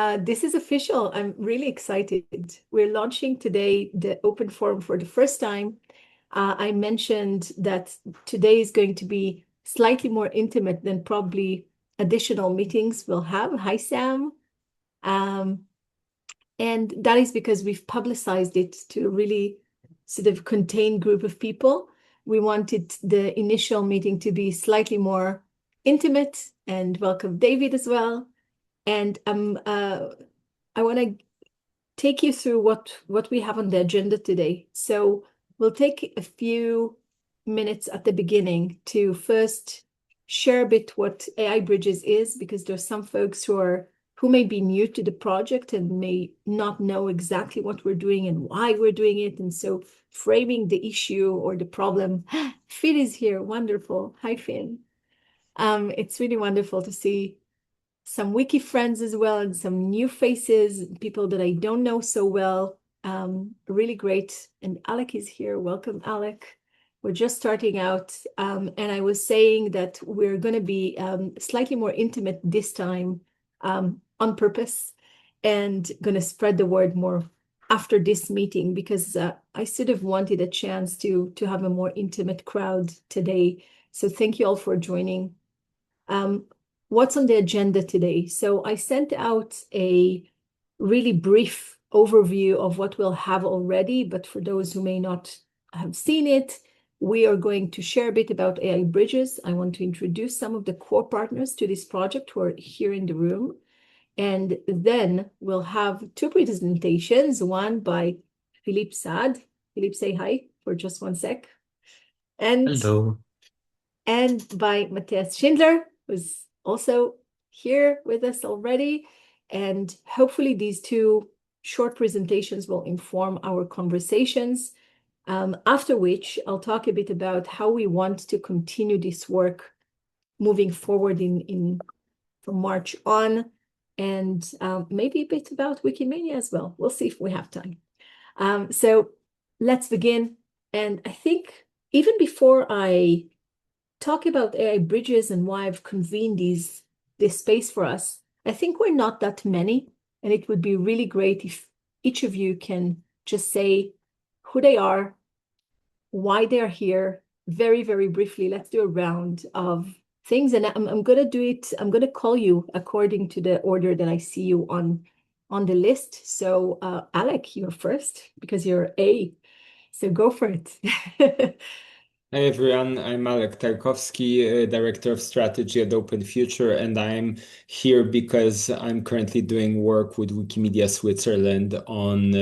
This is official. I'm really excited. We're launching today the open forum for the first time. I mentioned that today is going to be slightly more intimate than probably additional meetings we'll have. Hi, Sam. Um, and that is because we've publicized it to a really sort of contained group of people. We wanted the initial meeting to be slightly more intimate and welcome David as well. And I want to take you through what we have on the agenda today. So we'll take a few minutes at the beginning to first share a bit what AI Bridges is, because there's some folks who may be new to the project and may not know exactly what we're doing and why we're doing it. And so framing the issue or the problem. Finn is here. Wonderful. Hi, Finn. It's really wonderful to see some wiki friends as well and some new faces, people that I don't know so well. Really great. And Alec is here. Welcome, Alec. We're just starting out. And I was saying that we're going to be slightly more intimate this time on purpose and going to spread the word more after this meeting because I sort of wanted a chance to have a more intimate crowd today. So thank you all for joining. What's on the agenda today? So I sent out a really brief overview of what we'll have already, but for those who may not have seen it, we are going to share a bit about AI Bridges. I want to introduce some of the core partners to this project who are here in the room. And then we'll have two presentations, one by Philippe Saad. Philippe, say hi for just one sec. Hello. And by Mathias Schindler, who's also here with us already. And hopefully these two short presentations will inform our conversations, after which I'll talk a bit about how we want to continue this work moving forward from March on, and maybe a bit about Wikimedia as well. We'll see if we have time. So let's begin. And I think even before I talk about AI Bridges and why I've convened this space for us, I think we're not that many, and it would be really great if each of you can just say who they are, why they're here, very, very briefly. Let's do a round of things, and I'm gonna do it. I'm gonna call you according to the order that I see you on the list. So, Alec, you're first because you're A. So go for it. Hi everyone, I'm Alek Tarkowski, Director of Strategy at Open Future, and I'm here because I'm currently doing work with Wikimedia Switzerland on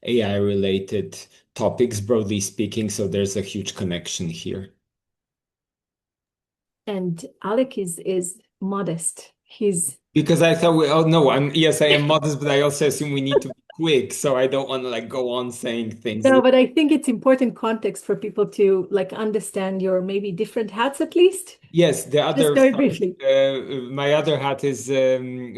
AI-related topics, broadly speaking, so there's a huge connection here. And Alec is modest. He's Because I thought oh no, yes, I am modest, but I also assume we need to be quick, so I don't want to like go on saying things. no, but I think it's important context for people to like understand your maybe different hats at least. Yes, Just very briefly. my other hat is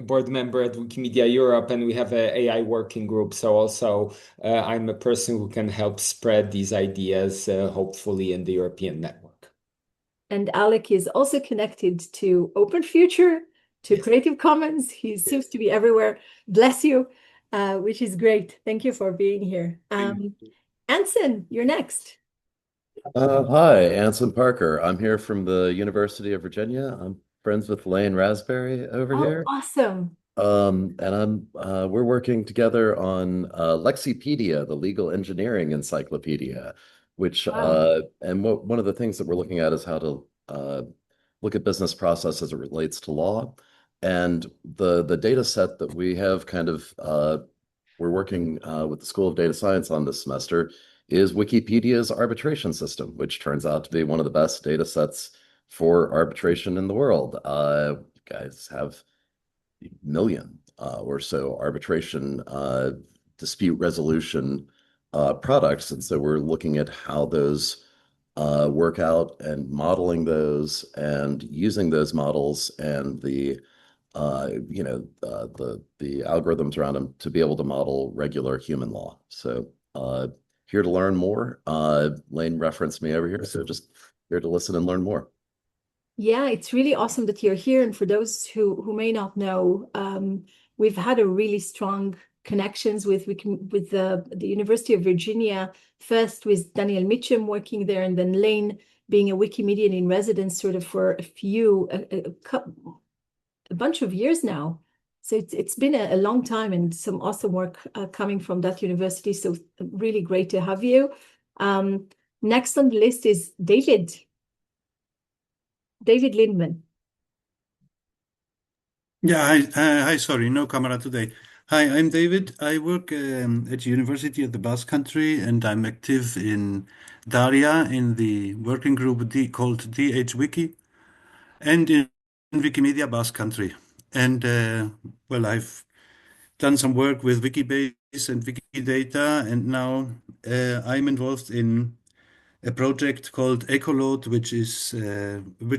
board member at Wikimedia Europe, and we have a AI working group. So also, I'm a person who can help spread these ideas, hopefully in the European network. And Alec is also connected to Open Future, to Yes. Creative Commons. He seems to be everywhere. Bless you, which is great. Thank you for being here. Anson, you're next. Hi, Anson Parker. I'm here from the University of Virginia. I'm friends with Lane Raspberry over Oh, here. awesome. And we're working together on Lexipedia, the legal engineering encyclopedia, which Wow. one of the things that we're looking at is how to look at business process as it relates to law. And the data set that we have we're working with the School of Data Science on this semester is Wikipedia's arbitration system, which turns out to be one of the best data sets for arbitration in the world. You guys have million or so arbitration dispute resolution products. And so we're looking at how those work out and modeling those and using those models and the algorithms around them to be able to model regular human law. So here to learn more. Lane referenced me over here, so just here to listen and learn more. Yeah, it's really awesome that you're here. And for those who may not know, we've had a really strong connections with the University of Virginia, first with Daniel Mitchum working there, and then Lane being a Wikimedian in residence sort of for a bunch of years now. So it's been a long time and some awesome work coming from that university. So really great to have you. Next on the list is David Lindman. Yeah, hi, sorry, no camera today. Hi, I'm David. I work at University of the Basque Country, and I'm active in Daria in the working group called DH and in Wikimedia Basque Country. And well, I've done some work with Wikibase and Wikidata, and now I'm involved in a project called Ecoload, which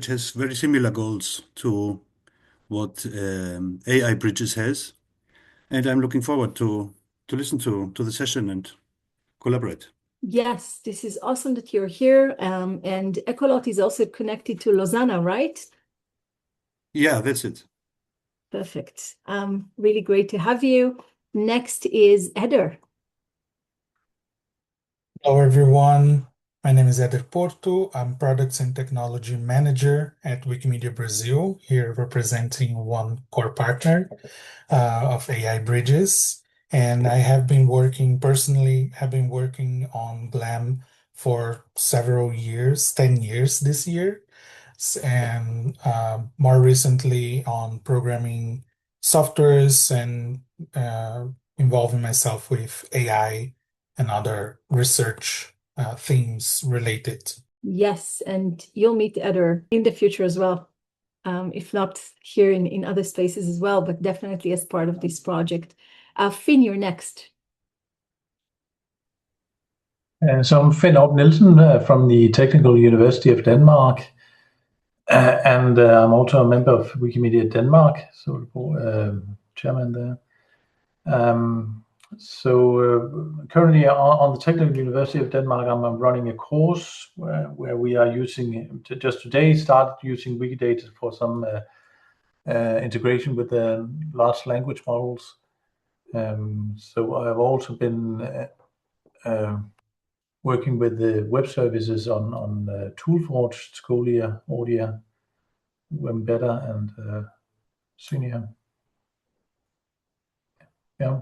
has very similar goals to what AI Bridges has, and I'm looking forward to listen to the session and collaborate. Yes, this is awesome that you're here. And Ecolot is also connected to Lausanne, right? Yeah, that's it. Perfect. Really great to have you. Next is Eder. Hello, everyone. My name is Eder Porto. I'm Products and Technology Manager at Wikimedia Brazil, here representing one core partner of AI Bridges. And I have been working on GLAM for several years, 10 years this year, and more recently on programming softwares and involving myself with AI and other research themes related. Yes, and you'll meet Eder in the future as well. If not here in other spaces as well, but definitely as part of this project. Finn, you're next. So I'm Finn Op Nielsen from the Technical University of Denmark, and I'm also a member of Wikimedia Denmark, so chairman there. Currently on the Technical University of Denmark, I'm running a course where we are using, just today started using Wikidata for some integration with the large language models. So I've also been working with the web services on Toolforge, Scholia, Audia, Wembeta, and Synia. Yeah.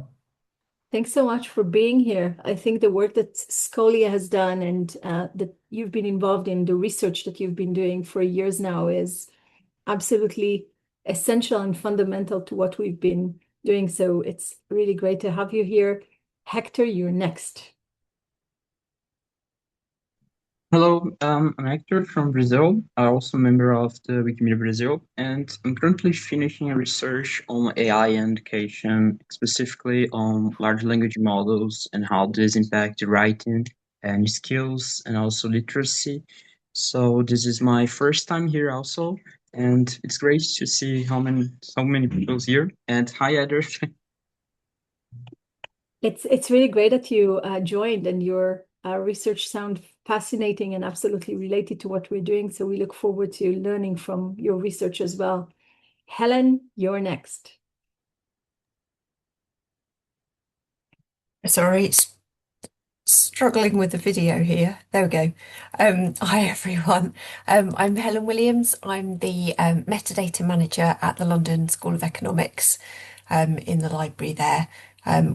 Thanks so much for being here. I think the work that Scholia has done and that you've been involved in, the research that you've been doing for years now is absolutely essential and fundamental to what we've been doing. So it's really great to have you here. Hector, you're next. Hello, I'm Hector from Brazil. I'm also a member of the Wikimedia Brazil, and I'm currently finishing a research on AI and education, specifically on large language models and how this impact writing and skills and also literacy. So this is my first time here also, and it's great to see so many people here. And hi, Eder. It's really great that you joined, and your research sound fascinating and absolutely related to what we're doing. So we look forward to learning from your research as well. Helen, you're next. Sorry, it's struggling with the video here. There we go. Hi, everyone. I'm Helen Williams. I'm the metadata manager at the London School of Economics in the library there.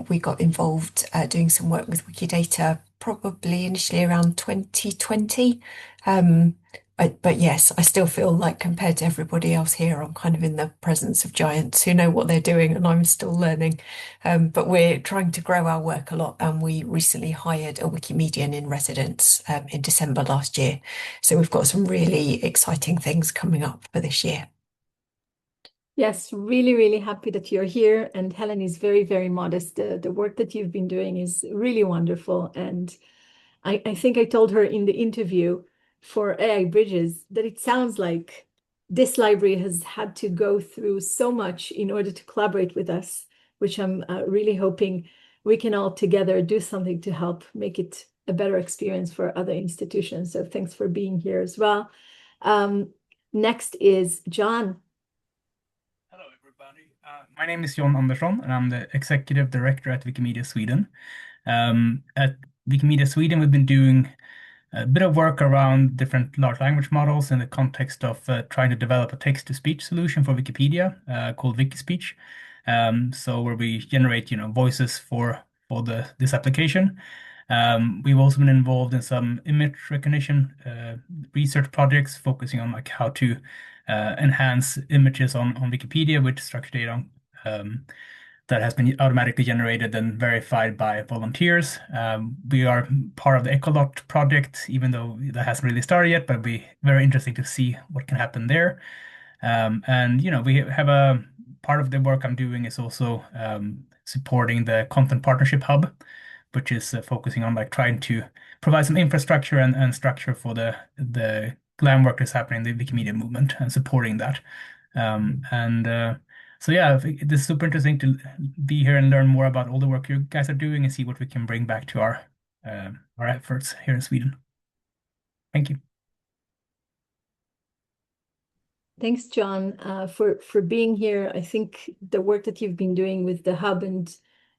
We got involved doing some work with Wikidata probably initially around 2020. But yes, I still feel like compared to everybody else here, I'm kind of in the presence of giants who know what they're doing and I'm still learning. But we're trying to grow our work a lot, and we recently hired a Wikimedian in residence in December last year. So we've got some really exciting things coming up for this year. Yes, really, really happy that you're here. And Helen is very, very modest. The work that you've been doing is really wonderful. And I think I told her in the interview for AI Bridges that it sounds like this library has had to go through so much in order to collaborate with us, which I'm really hoping we can all together do something to help make it a better experience for other institutions. So thanks for being here as well. Next is John. Hello, everybody. My name is John Andersson, and I'm the Executive Director at Wikimedia Sweden. At Wikimedia Sweden, we've been doing a bit of work around different large language models in the context of trying to develop a text-to-speech solution for Wikipedia called Wikispeech. So where we generate, voices for this application. We've also been involved in some image recognition research projects focusing on like how to enhance images on Wikipedia with structured data that has been automatically generated and verified by volunteers. We are part of the Ecolot project, even though that hasn't really started yet, but it'll be very interesting to see what can happen there. And we have a part of the work I'm doing is also supporting the Content Partnership Hub, which is focusing on like trying to provide some infrastructure and structure for the glam work that's happening in the Wikimedia movement and supporting that. So yeah, I think this is super interesting to be here and learn more about all the work you guys are doing and see what we can bring back to our efforts here in Sweden. Thank you. Thanks, John, for being here. I think the work that you've been doing with the hub and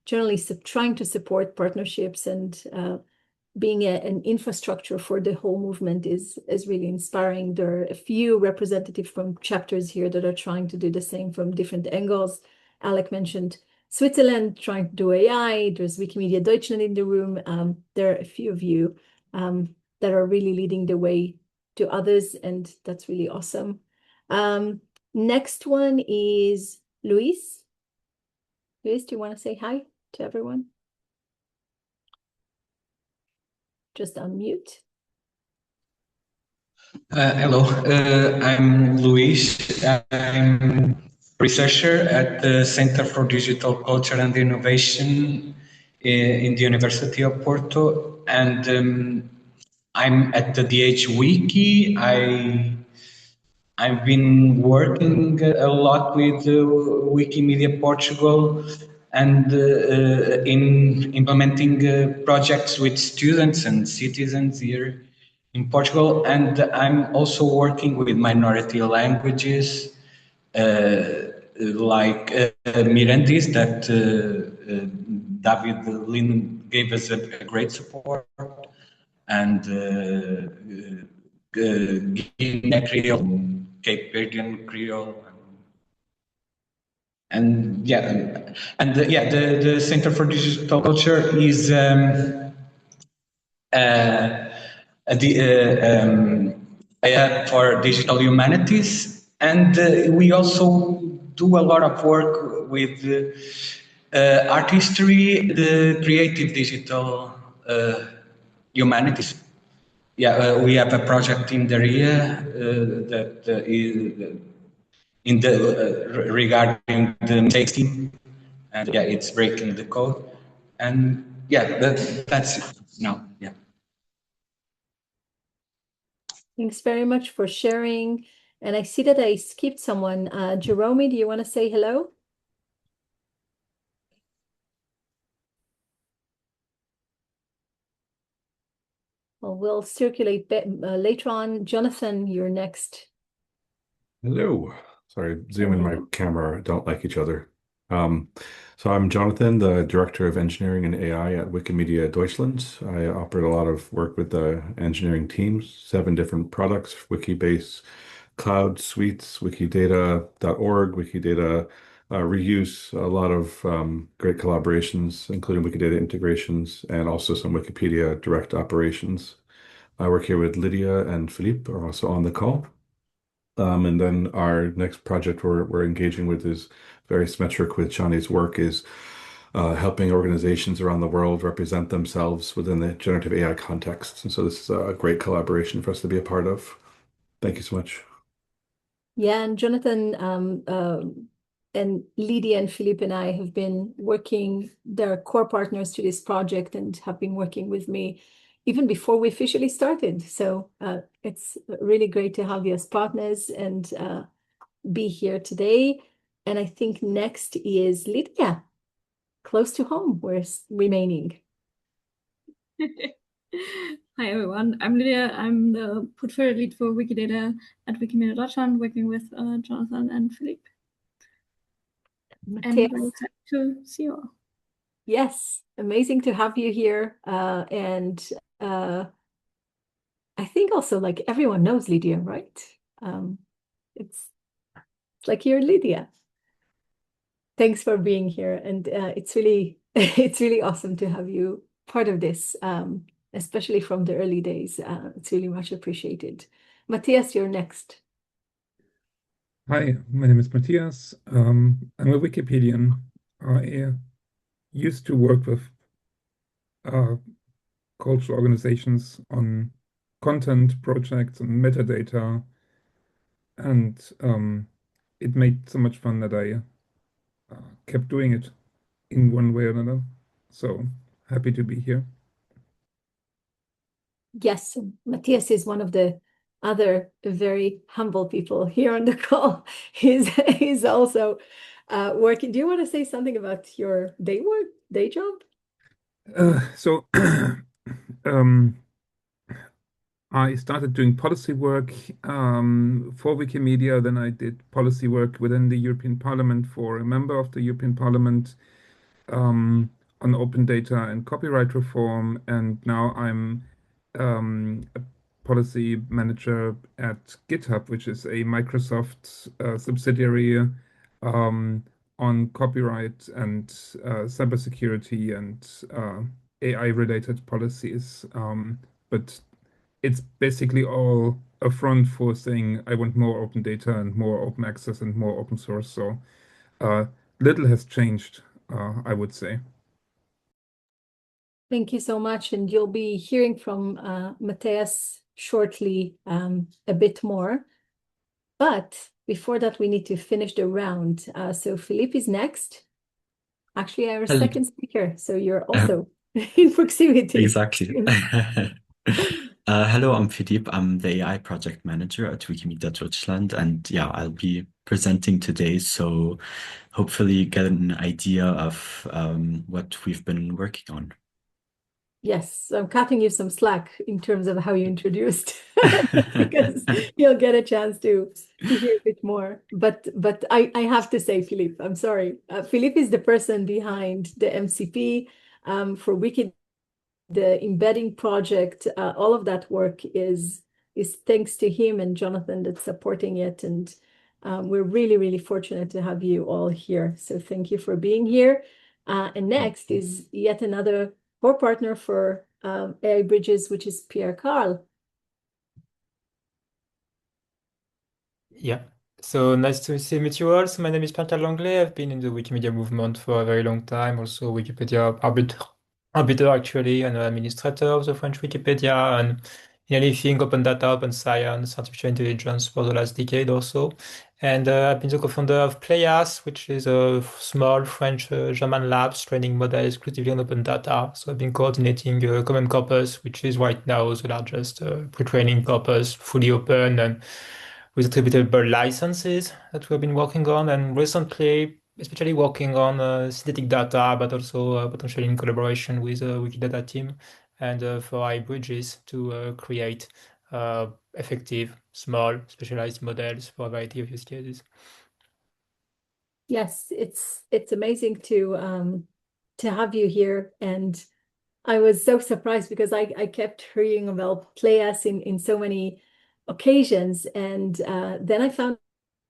generally trying to support partnerships and being an infrastructure for the whole movement is really inspiring. There are a few representatives from chapters here that are trying to do the same from different angles. Alec mentioned Switzerland trying to do AI. There's Wikimedia Deutschland in the room. There are a few of you that are really leading the way to others, and that's really awesome. Next one is Luis. Luis, do you want to say hi to everyone? Just unmute. Hello, I'm Luis. I'm researcher at the Center for Digital Culture and Innovation in the University of Porto, and I'm at the DH Wiki. I've been working a lot with Wikimedia Portugal and in implementing projects with students and citizens here in Portugal. And I'm also working with minority languages like Mirandese that David Lin gave us a great support, and Guinea Creole, Cape Verdean Creole, and the Center for Digital Culture is for digital humanities, and we also do a lot of work with art history, the creative digital humanities. Yeah, we have a project in the area that is in the regarding the mistakes team, and yeah, it's breaking the code, and yeah, that's it now. Yeah. Thanks very much for sharing. And I see that I skipped someone. Jerome, do you want to say hello? Well, we'll circulate later on. Jonathan, you're next. Hello. Sorry, Zoom and my camera don't like each other. So I'm Jonathan, the Director of Engineering and AI at Wikimedia Deutschland. I operate a lot of work with the engineering teams, 7 different products, Wikibase, Cloud Suites, Wikidata.org, Wikidata reuse, a lot of great collaborations, including Wikidata integrations, and also some Wikipedia direct operations. I work here with Lydia and Philippe, are also on the call. And then our next project we're engaging with is very symmetric with Shani's work, is helping organizations around the world represent themselves within the generative AI context. And so this is a great collaboration for us to be a part of. Thank you so much. Yeah, and Jonathan and Lydia and Philippe and I have been working, they're core partners to this project and have been working with me even before we officially started. So it's really great to have you as partners and be here today. And I think next is Lydia, close to home, we're remaining. Hi everyone, I'm Lydia. I'm the portfolio lead for Wikidata at Wikimedia Deutschland, working with Jonathan and Philippe. And Mathias. very excited to see you all. Yes, amazing to have you here. I think also like everyone knows Lydia, right? It's like you're Lydia. Thanks for being here, and it's really it's really awesome to have you part of this, especially from the early days. It's really much appreciated. Matthias, you're next. Hi, my name is Mathias. I'm a Wikipedian. I used to work with cultural organizations on content projects and metadata, and it made so much fun that I kept doing it in one way or another. So happy to be here. Yes, Matthias is one of the other very humble people here on the call. He's also working. Do you want to say something about your day job? I started doing policy work for Wikimedia. Then I did policy work within the European Parliament for a member of the European Parliament on open data and copyright reform. And now I'm a policy manager at GitHub, which is a Microsoft subsidiary on copyright and cybersecurity and AI-related policies. But it's basically all a front for saying I want more open data and more open access and more open source. So little has changed, I would say. Thank you so much. And you'll be hearing from Matthias shortly a bit more. But before that, we need to finish the round. So Philippe is next. Actually, our second speaker. So you're also in proximity. Exactly. Hello, I'm Philippe. I'm the AI project manager at Wikimedia Deutschland, and yeah, I'll be presenting today. So hopefully get an idea of what we've been working on. Yes, so I'm cutting you some slack in terms of how you introduced, because you'll get a chance to hear a bit more. But I have to say, Philippe, I'm sorry. Philippe is the person behind the MCP for Wiki, the embedding project. All of that work is thanks to him and Jonathan that's supporting it. And we're really, really fortunate to have you all here. So thank you for being here. And next is yet another core partner for AI Bridges, which is Pierre Carl. Yeah. So nice to meet you all. So my name is Pierre Langlais. I've been in the Wikimedia movement for a very long time. Also Wikipedia arbiter actually, and administrator of the French Wikipedia, and in anything open data, open science, artificial intelligence for the last decade or so. And I've been the co-founder of Playas, which is a small French German labs training model exclusively on open data. So I've been coordinating Common Corpus, which is right now the largest pre-training corpus, fully open and with attributable licenses that we've been working on, and recently, especially working on synthetic data, but also potentially in collaboration with the Wikidata team and for AI bridges to create effective, small, specialized models for a variety of use cases. Yes, it's amazing to have you here, and I was so surprised because I kept hearing about Playas in so many occasions, and then I found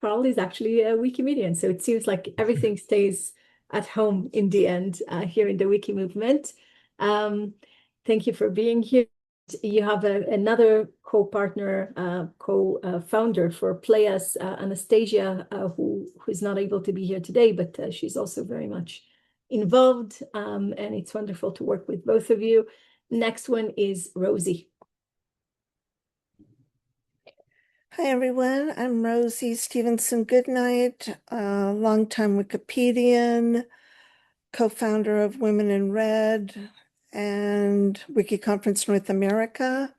Carl is actually a Wikimedian, so it seems like everything stays at home in the end here in the Wiki movement. Thank you for being here. You have another co-partner, co-founder for Playas, Anastasia, who's not able to be here today, but she's also very much involved, and it's wonderful to work with both of you. Next one is Rosie. Hi, everyone. I'm Rosie Stevenson Goodnight, a longtime Wikipedian, co-founder of Women in Red and WikiConference North America.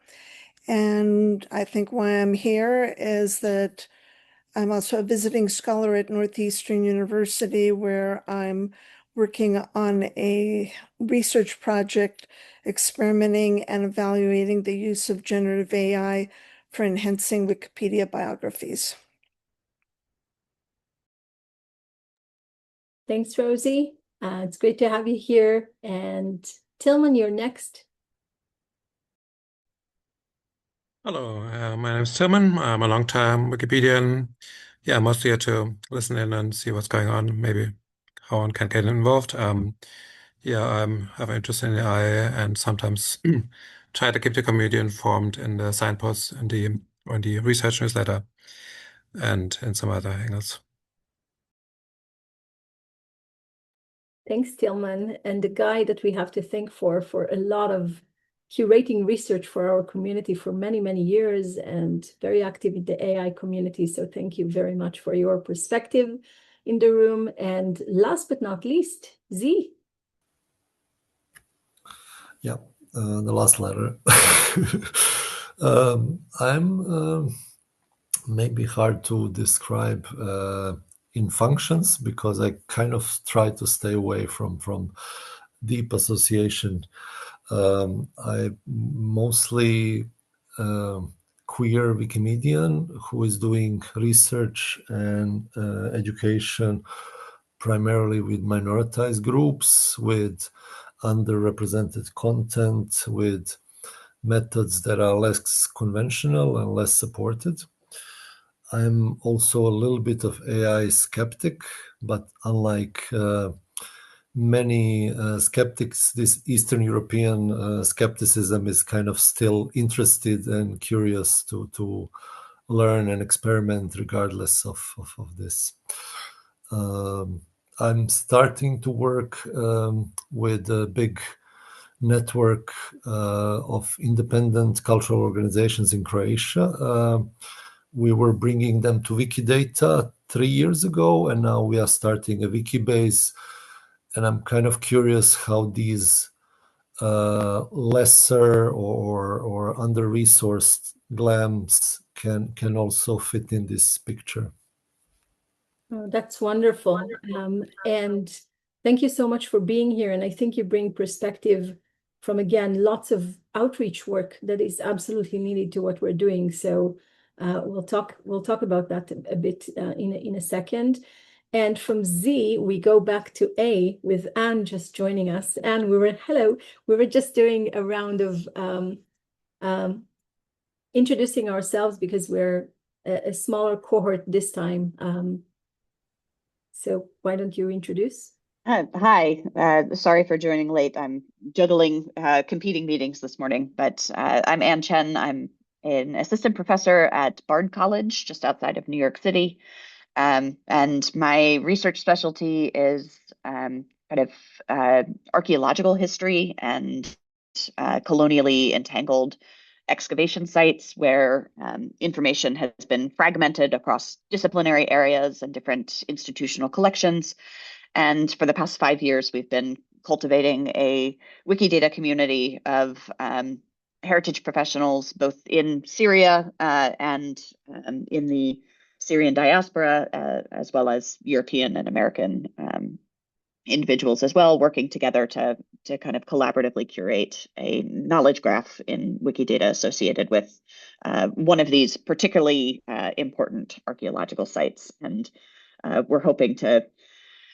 And I think why I'm here is that I'm also a visiting scholar at Northeastern University, where I'm working on a research project experimenting and evaluating the use of generative AI for enhancing Wikipedia biographies. Thanks, Rosie. It's great to have you here. And Tillman, you're next. Hello, my name is Tillman. I'm a long-time Wikipedian. Yeah, mostly here to listen in and see what's going on, maybe how one can get involved. Yeah, I have an interest in AI and sometimes try to keep the community informed in the signposts and the research newsletter and in some other angles. Thanks, Tillman. And the guy that we have to thank for a lot of curating research for our community for many, many years and very active in the AI community. So thank you very much for your perspective in the room. And last but not least, Z. Yeah, the last letter. I'm maybe hard to describe in functions because I kind of try to stay away from deep association. I mostly queer Wikimedian who is doing research and education primarily with minoritized groups, with underrepresented content, with methods that are less conventional and less supported. I'm also a little bit of AI skeptic, but unlike many skeptics, this Eastern European skepticism is kind of still interested and curious to learn and experiment regardless of this. I'm starting to work with a big network of independent cultural organizations in Croatia. We were bringing them to Wikidata 3 years ago, and now we are starting a Wikibase. And I'm kind of curious how these lesser or under-resourced GLAMs can also fit in this picture. Oh, that's wonderful. And thank you so much for being here. And I think you bring perspective from, again, lots of outreach work that is absolutely needed to what we're doing. So we'll talk about that a bit in a second. And from Z, we go back to A with Anne just joining us. Anne, we were just doing a round of introducing ourselves because we're a smaller cohort this time. So why don't you introduce? Hi, sorry for joining late. I'm juggling competing meetings this morning, but I'm Ann Chen. I'm an assistant professor at Bard College, just outside of New York City. And my research specialty is kind of archaeological history and colonially entangled excavation sites where information has been fragmented across disciplinary areas and different institutional collections. And for the past 5 years, we've been cultivating a Wikidata community of heritage professionals, both in Syria and in the Syrian diaspora, as well as European and American individuals as well, working together to kind of collaboratively curate a knowledge graph in Wikidata associated with one of these particularly important archaeological sites. And we're hoping to,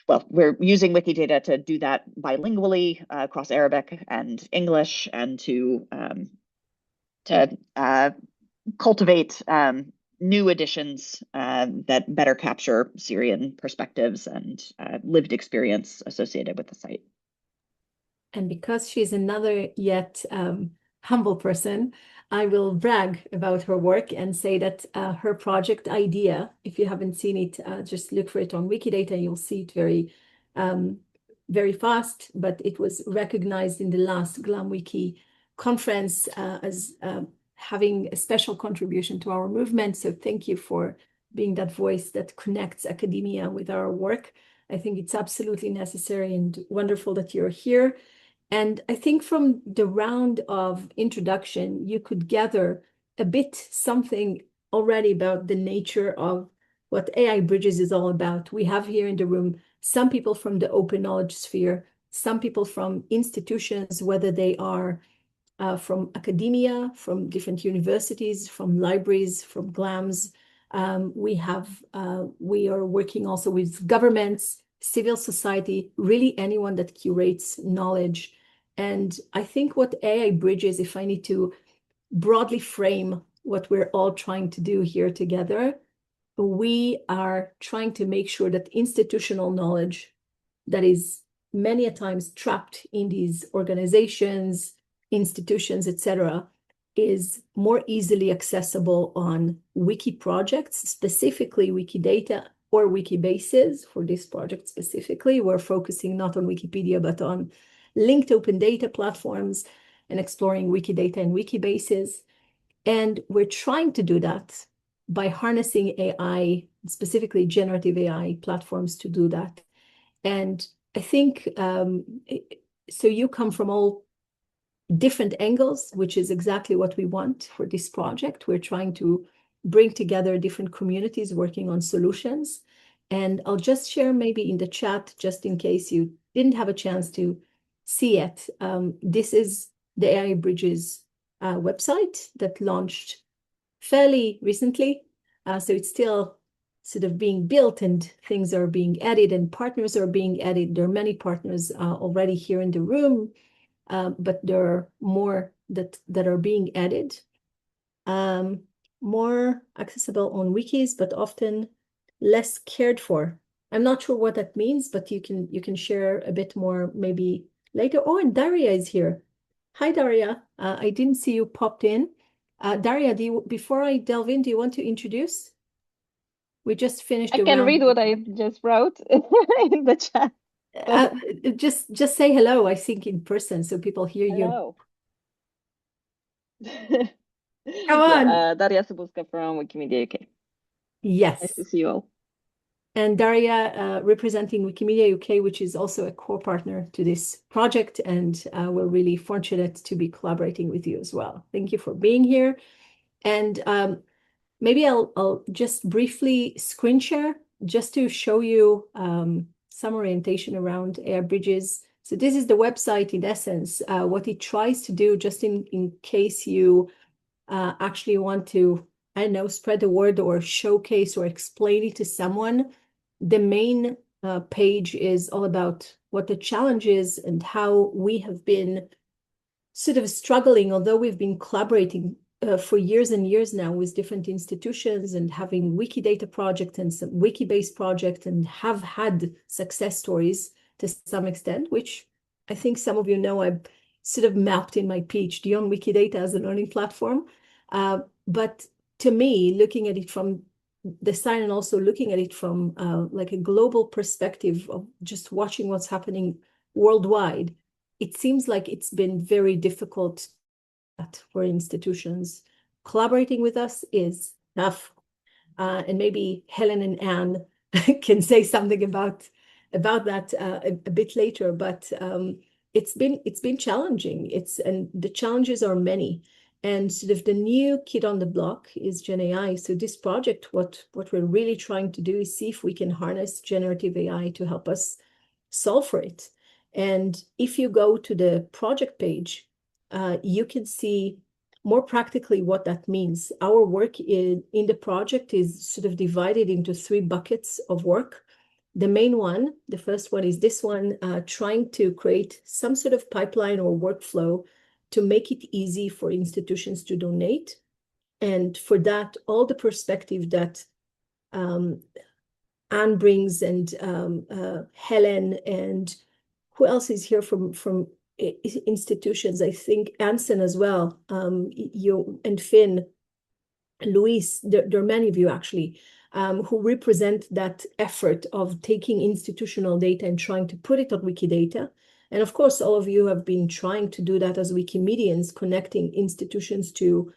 well, we're using Wikidata to do that bilingually across Arabic and English, and to cultivate new editions that better capture Syrian perspectives and lived experience associated with the site. And because she's another yet humble person, I will brag about her work and say that her project idea, if you haven't seen it, just look for it on Wikidata. You'll see it very fast, but it was recognized in the last GlamWiki conference as having a special contribution to our movement. So thank you for being that voice that connects academia with our work. I think it's absolutely necessary and wonderful that you're here. And I think from the round of introduction, you could gather a bit something already about the nature of what AI Bridges is all about. We have here in the room some people from the open knowledge sphere, some people from institutions, whether they are from academia, from different universities, from libraries, from GLAMs. We are working also with governments, civil society, really anyone that curates knowledge. And I think what AI bridges, if I need to broadly frame what we're all trying to do here together, we are trying to make sure that institutional knowledge that is many a times trapped in these organizations, institutions, etc., is more easily accessible on wiki projects, specifically Wikidata or Wikibases. For this project specifically, we're focusing not on Wikipedia, but on linked open data platforms and exploring Wikidata and Wikibases. And we're trying to do that by harnessing AI, specifically generative AI platforms to do that. And I think, so you come from all different angles, which is exactly what we want for this project. We're trying to bring together different communities working on solutions. And I'll just share maybe in the chat, just in case you didn't have a chance to see it. This is the AI Bridges website that launched fairly recently. So it's still sort of being built and things are being added and partners are being added. There are many partners already here in the room, but there are more that are being added. More accessible on wikis, but often less cared for. I'm not sure what that means, but you can share a bit more maybe later. Oh, and Daria is here. Hi, Daria. I didn't see you popped in. Daria, before I delve in, do you want to introduce? We just finished. I can read what I just wrote in the chat. Just say hello, I think, in person so people hear you. Hello. Come on. Yeah, Daria Sabuska from Wikimedia UK. Yes. Nice to see you all. And Daria representing Wikimedia UK, which is also a core partner to this project. And we're really fortunate to be collaborating with you as well. Thank you for being here. And maybe I'll just briefly screen share just to show you some orientation around AI Bridges. So this is the website in essence. What it tries to do, just in case you actually want to, I don't know, spread the word or showcase or explain it to someone, the main page is all about what the challenge is and how we have been sort of struggling, although we've been collaborating for years and years now with different institutions and having Wikidata project and some Wikibase project and have had success stories to some extent, which I think some of you know I've sort of mapped in my PhD on Wikidata as a learning platform. But to me, looking at it from the side and also looking at it from like a global perspective of just watching what's happening worldwide, it seems like it's been very difficult for institutions. Collaborating with us is tough. And maybe Helen and Anne can say something about that a bit later, but it's been challenging. And the challenges are many. And sort of the new kid on the block is Gen AI. So this project, what we're really trying to do is see if we can harness generative AI to help us solve for it. And if you go to the project page, you can see more practically what that means. Our work in the project is sort of divided into 3 buckets of work. The main one, the first one is this one, trying to create some sort of pipeline or workflow to make it easy for institutions to donate. And for that, all the perspective that Anne brings and Helen and who else is here from institutions? I think Anson as well, you and Finn, Luis, there are many of you actually, who represent that effort of taking institutional data and trying to put it on Wikidata. And of course, all of you have been trying to do that as Wikimedians, connecting institutions to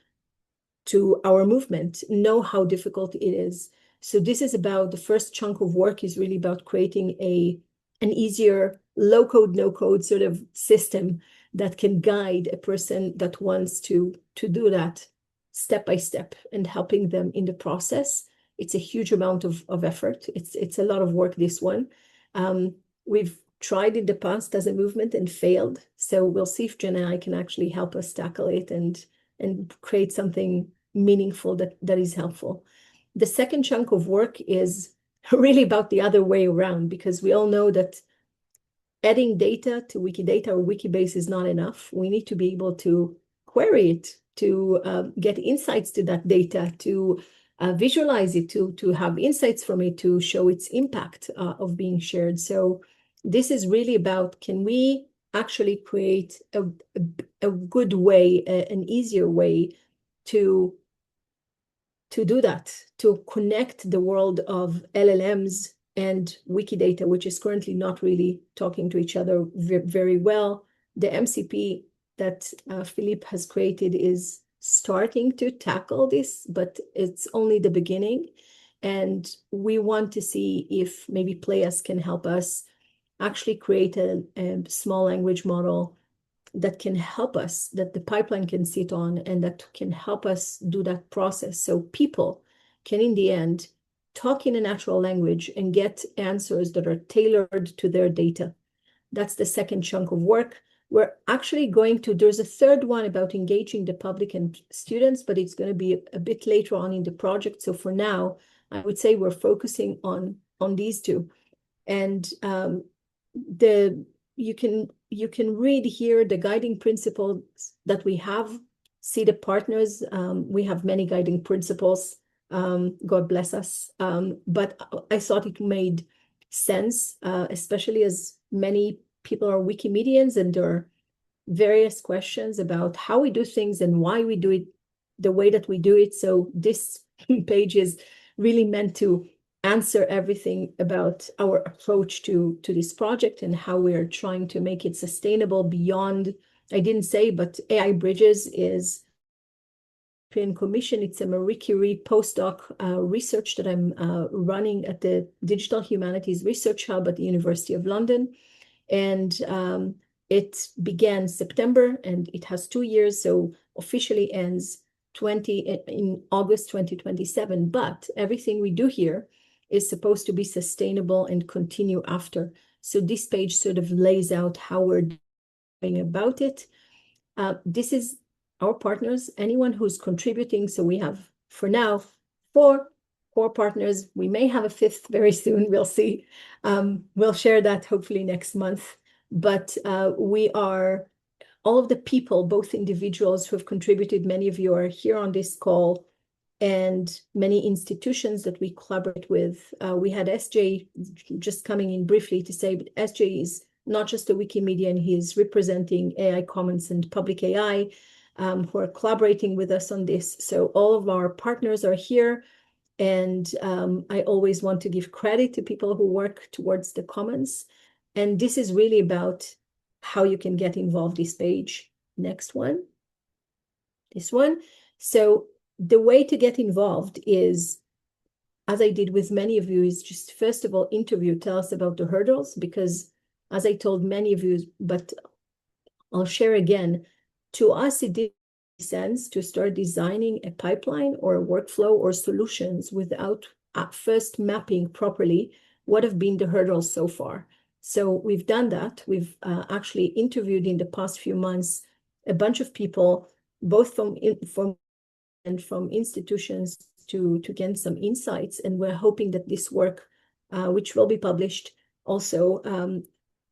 our movement, know how difficult it is. So this is about the first chunk of work is really about creating an easier low-code, no-code sort of system that can guide a person that wants to do that step by step and helping them in the process. It's a huge amount of effort. It's a lot of work, this one. We've tried in the past as a movement and failed. So we'll see if Gen AI can actually help us tackle it and create something meaningful that is helpful. The second chunk of work is really about the other way around, because we all know that adding data to Wikidata or Wikibase is not enough. We need to be able to query it, to get insights to that data, to visualize it, to have insights from it, to show its impact of being shared. So this is really about, can we actually create a good way, an easier way to do that, to connect the world of LLMs and Wikidata, which is currently not really talking to each other very well. The MCP that Philippe has created is starting to tackle this, but it's only the beginning. And we want to see if maybe Playas can help us actually create a small language model that can help us, that the pipeline can sit on, and that can help us do that process. So people can, in the end, talk in a natural language and get answers that are tailored to their data. That's the second chunk of work. We're actually going to, there's a third one about engaging the public and students, but it's going to be a bit later on in the project. So for now, I would say we're focusing on these two. And you can read here the guiding principles that we have, see the partners. We have many guiding principles. God bless us. But I thought it made sense, especially as many people are Wikimedians, and there are various questions about how we do things and why we do it the way that we do it. So this page is really meant to answer everything about our approach to this project and how we are trying to make it sustainable beyond, I didn't say, but AI Bridges is European Commission. It's a Marie Curie postdoc research that I'm running at the Digital Humanities Research Hub at the University of London. And it began September and it has 2 years, so officially ends in August 2027. But everything we do here is supposed to be sustainable and continue after. So this page sort of lays out how we're doing about it. This is our partners, anyone who's contributing. So we have, for now, 4 core partners. We may have a 5th very soon. We'll see. We'll share that hopefully next month. But we are all of the people, both individuals who have contributed. Many of you are here on this call, and many institutions that we collaborate with. We had SJ just coming in briefly to say, but SJ is not just a Wikimedian, he's representing AI Commons and Public AI, who are collaborating with us on this. So all of our partners are here, and I always want to give credit to people who work towards the commons. And this is really about how you can get involved. This page, next one, this one. So the way to get involved is, as I did with many of you, is just first of all, interview, tell us about the hurdles, because as I told many of you, but I'll share again, to us, it didn't make sense to start designing a pipeline or a workflow or solutions without at first mapping properly what have been the hurdles so far. So we've done that. We've actually interviewed in the past few months a bunch of people, both from institutions to get some insights. And we're hoping that this work, which will be published also,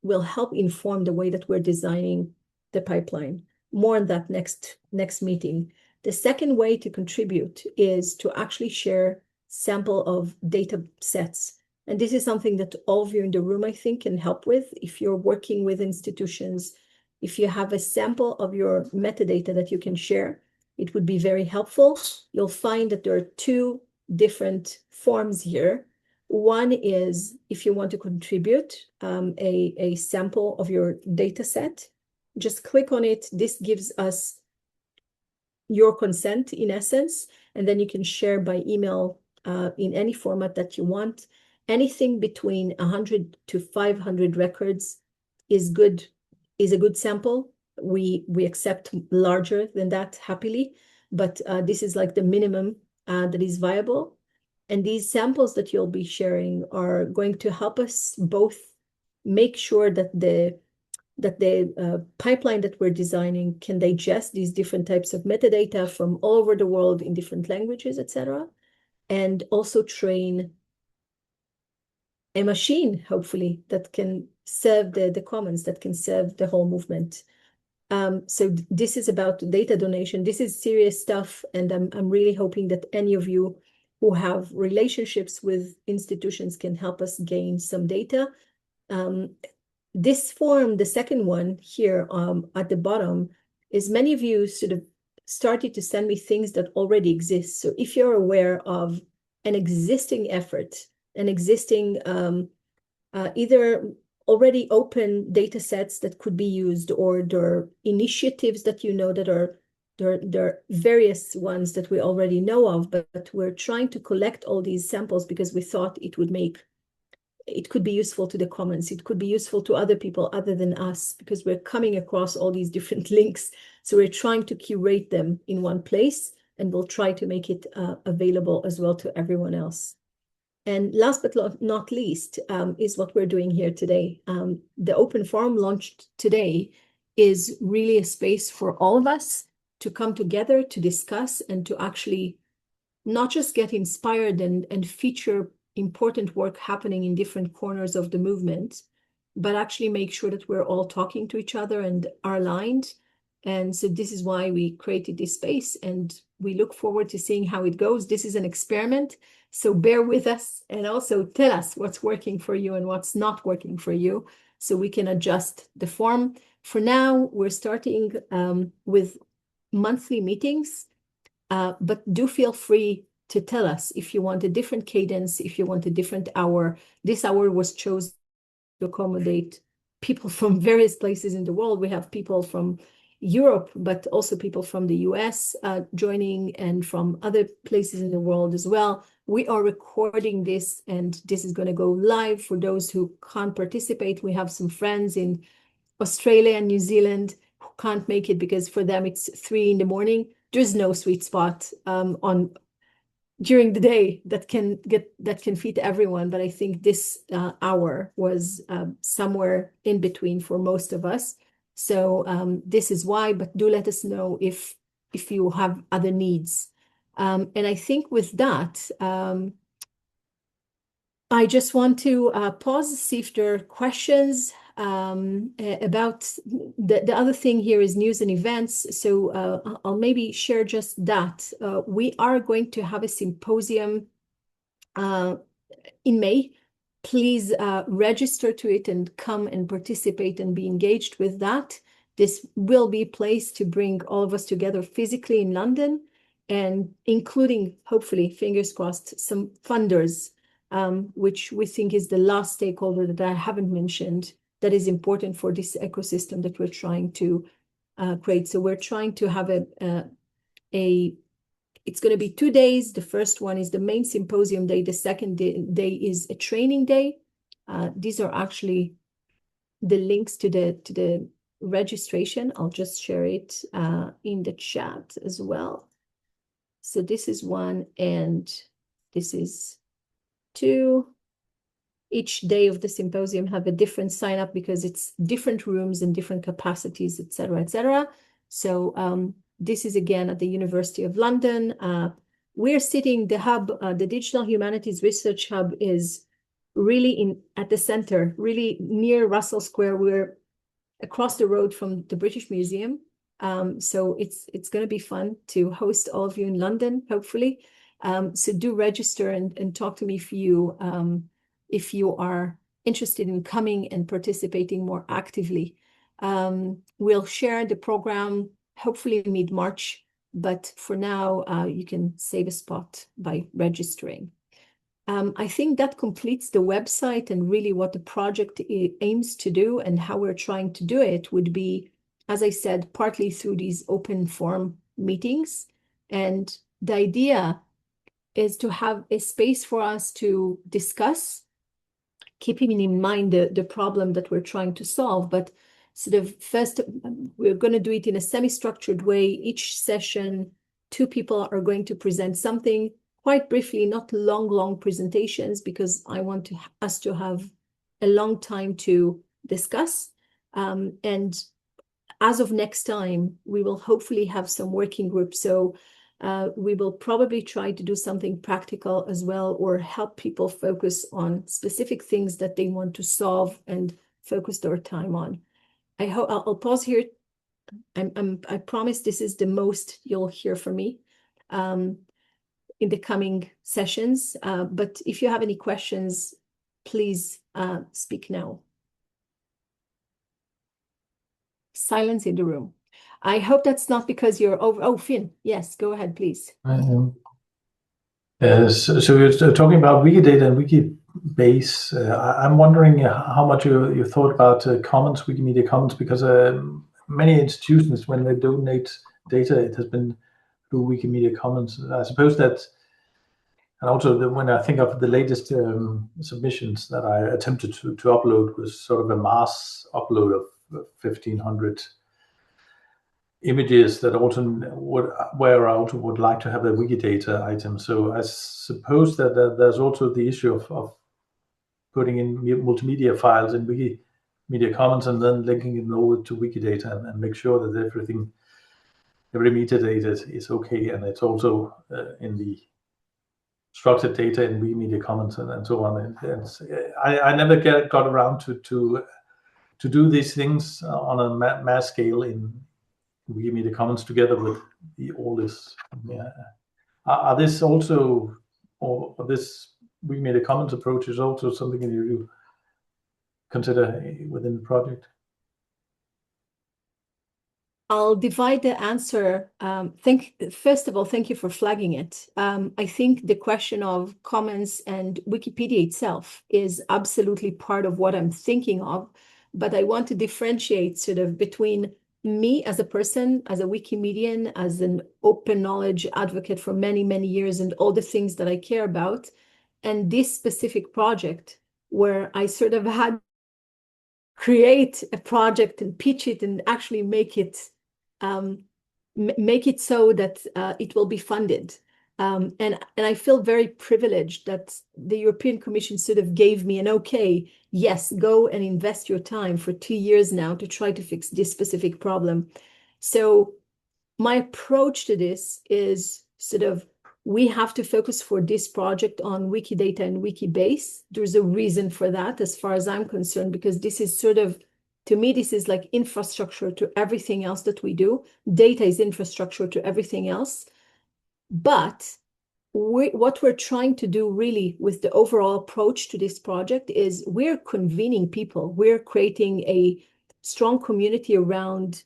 will help inform the way that we're designing the pipeline. More on that next meeting. The second way to contribute is to actually share sample of data sets. And this is something that all of you in the room, I think, can help with. If you're working with institutions, if you have a sample of your metadata that you can share, it would be very helpful. You'll find that there are 2 different forms here. One is if you want to contribute a sample of your data set, just click on it. This gives us your consent in essence, and then you can share by email in any format that you want. Anything between 100 to 500 records is good, is a good sample. We accept larger than that happily, but this is like the minimum that is viable. And these samples that you'll be sharing are going to help us both make sure that the pipeline that we're designing can digest these different types of metadata from all over the world in different languages, etc., and also train a machine, hopefully, that can serve the commons, that can serve the whole movement. So this is about data donation. This is serious stuff, and I'm really hoping that any of you who have relationships with institutions can help us gain some data. This form, the second one here at the bottom, is many of you sort of started to send me things that already exist. So if you're aware of an existing effort, an existing either already open data sets that could be used, or there are initiatives that you know that are there are various ones that we already know of, but we're trying to collect all these samples because we thought it could be useful to the commons. It could be useful to other people other than us, because we're coming across all these different links. So we're trying to curate them in one place, and we'll try to make it available as well to everyone else. And last but not least is what we're doing here today. The open forum launched today is really a space for all of us to come together to discuss and to actually not just get inspired and feature important work happening in different corners of the movement, but actually make sure that we're all talking to each other and are aligned. And so this is why we created this space, and we look forward to seeing how it goes. This is an experiment, so bear with us, and also tell us what's working for you and what's not working for you, so we can adjust the form. For now, we're starting with monthly meetings, but do feel free to tell us if you want a different cadence, if you want a different hour. This hour was chosen to accommodate people from various places in the world. We have people from Europe, but also people from the US joining, and from other places in the world as well. We are recording this, and this is going to go live for those who can't participate. We have some friends in Australia and New Zealand who can't make it because for them it's 3 in the morning. There's no sweet spot during the day that can fit everyone, but I think this hour was somewhere in between for most of us. So this is why, but do let us know if you have other needs. And I think with that, I just want to pause, see if there are questions about the other thing here is news and events. So I'll maybe share just that. We are going to have a symposium in May. Please register to it and come and participate and be engaged with that. This will be a place to bring all of us together physically in London, and including, hopefully, fingers crossed, some funders, which we think is the last stakeholder that I haven't mentioned that is important for this ecosystem that we're trying to create. So we're trying to have it's going to be 2 days. The first one is the main symposium day. The second day is a training day. These are actually the links to the registration. I'll just share it in the chat as well. So this is one, and this is 2. Each day of the symposium have a different sign up because it's different rooms and different capacities, etc., etc. So this is again at the University of London. We're sitting, the hub, the Digital Humanities Research Hub is really at the center, really near Russell Square. We're across the road from the British Museum. So it's going to be fun to host all of you in London, hopefully. So do register and talk to me if you are interested in coming and participating more actively. We'll share the program hopefully mid-March, but for now, you can save a spot by registering. I think that completes the website, and really what the project aims to do and how we're trying to do it would be, as I said, partly through these open forum meetings. And the idea is to have a space for us to discuss, keeping in mind the problem that we're trying to solve. But sort of first, we're going to do it in a semi-structured way. Each session, 2 people are going to present something quite briefly, not long presentations, because I want us to have a long time to discuss. And as of next time, we will hopefully have some working groups. So we will probably try to do something practical as well, or help people focus on specific things that they want to solve and focus their time on. I hope I'll pause here. I promise this is the most you'll hear from me in the coming sessions. But if you have any questions, please speak now. Silence in the room. I hope that's not because you're over. Oh, Finn, yes, go ahead, please. So you're talking about Wikidata and Wikibase. I'm wondering how much you thought about Commons, Wikimedia Commons, because many institutions, when they donate data, it has been through Wikimedia Commons. I suppose that, and also when I think of the latest submissions that I attempted to upload, was sort of a mass upload of 1,500 images that also where I also would like to have a Wikidata item. So I suppose that there's also the issue of putting in multimedia files in Wikimedia Commons and then linking it over to Wikidata and make sure that every metadata is okay, and it's also in the structured data in Wikimedia Commons and so on. And I never got around to do these things on a mass scale in Wikimedia Commons together with all this. Are this also, or this Wikimedia Commons approach is also something that you consider within the project? I'll divide the answer. First of all, thank you for flagging it. I think the question of Commons and Wikipedia itself is absolutely part of what I'm thinking of, but I want to differentiate sort of between me as a person, as a Wikimedian, as an open knowledge advocate for many, many years and all the things that I care about, and this specific project where I sort of had create a project and pitch it and actually make it so that it will be funded. And I feel very privileged that the European Commission sort of gave me an okay, yes, go and invest your time for 2 years now to try to fix this specific problem. So my approach to this is sort of, we have to focus for this project on Wikidata and Wikibase. There's a reason for that, as far as I'm concerned, because this is sort of, to me, this is like infrastructure to everything else that we do. Data is infrastructure to everything else. But what we're trying to do really with the overall approach to this project is we're convening people. We're creating a strong community around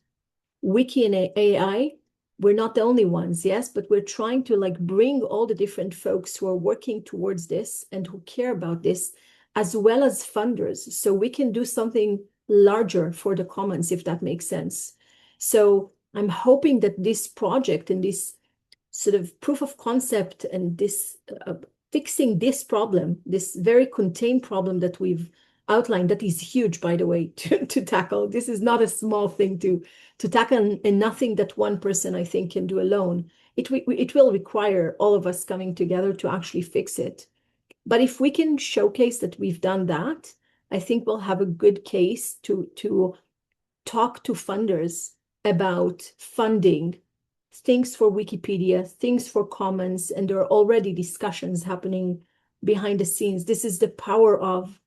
Wiki and AI. We're not the only ones, yes, but we're trying to like bring all the different folks who are working towards this and who care about this, as well as funders, so we can do something larger for the commons, if that makes sense. So I'm hoping that this project and this sort of proof of concept and this fixing this problem, this very contained problem that we've outlined, that is huge, by the way, to tackle. This is not a small thing to tackle, and nothing that one person, I think, can do alone. It will require all of us coming together to actually fix it. But if we can showcase that we've done that, I think we'll have a good case to talk to funders about funding things for Wikipedia, things for Commons, and there are already discussions happening behind the scenes. This is the power of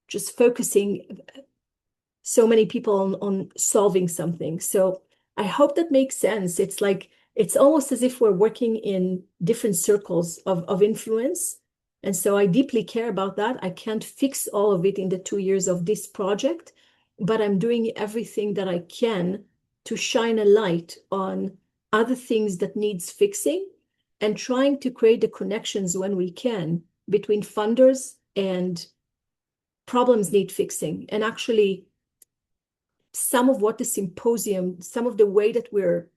just focusing so many people on solving something. So I hope that makes sense. It's like, it's almost as if we're working in different circles of influence. And so I deeply care about that. I can't fix all of it in the 2 years of this project, but I'm doing everything that I can to shine a light on other things that needs fixing and trying to create the connections when we can between funders and problems need fixing. And actually, some of what the symposium, some of the way that we're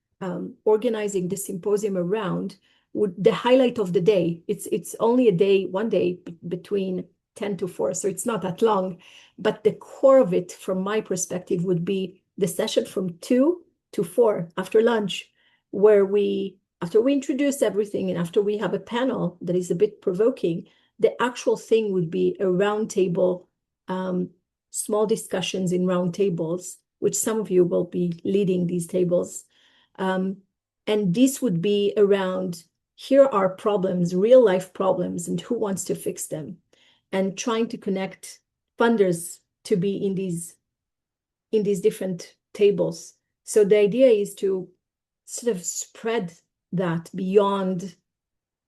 organizing the symposium around, the highlight of the day, it's only a day, one day between 10 to 4, so it's not that long. But the core of it, from my perspective, would be the session from 2 to 4 after lunch, where after we introduce everything and after we have a panel that is a bit provoking, the actual thing would be a roundtable small discussions in round tables, which some of you will be leading these tables. And this would be around, here are problems, real life problems, and who wants to fix them, and trying to connect funders to be in these different tables. So the idea is to sort of spread that beyond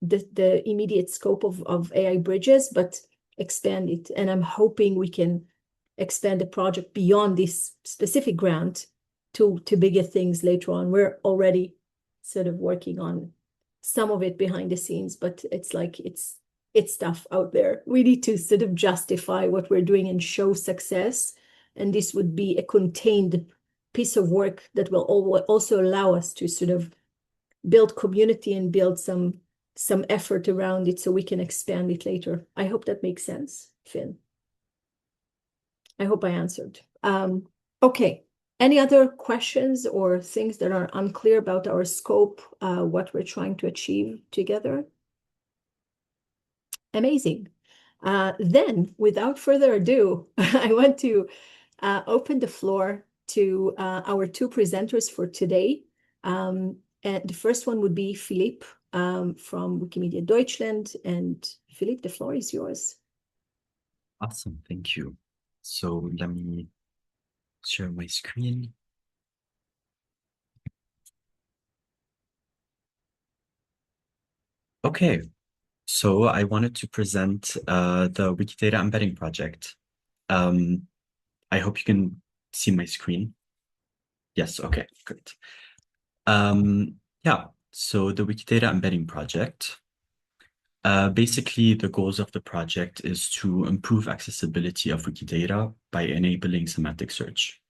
the immediate scope of AI bridges, but expand it. And I'm hoping we can expand the project beyond this specific grant to bigger things later on. We're already sort of working on some of it behind the scenes, but it's like it's stuff out there. We need to sort of justify what we're doing and show success. And this would be a contained piece of work that will also allow us to sort of build community and build some effort around it so we can expand it later. I hope that makes sense, Finn. I hope I answered. Okay. Any other questions or things that are unclear about our scope, what we're trying to achieve together? Amazing. Then, without further ado, I want to open the floor to our two presenters for today. And the first one would be Philippe from Wikimedia Deutschland. And Philippe, the floor is yours. Awesome, thank you. So let me share my screen. Okay, so I wanted to present the Wikidata embedding project. I hope you can see my screen. Yes, okay, great. Yeah, so the Wikidata embedding project. Basically, the goals of the project is to improve accessibility of Wikidata by enabling semantic search.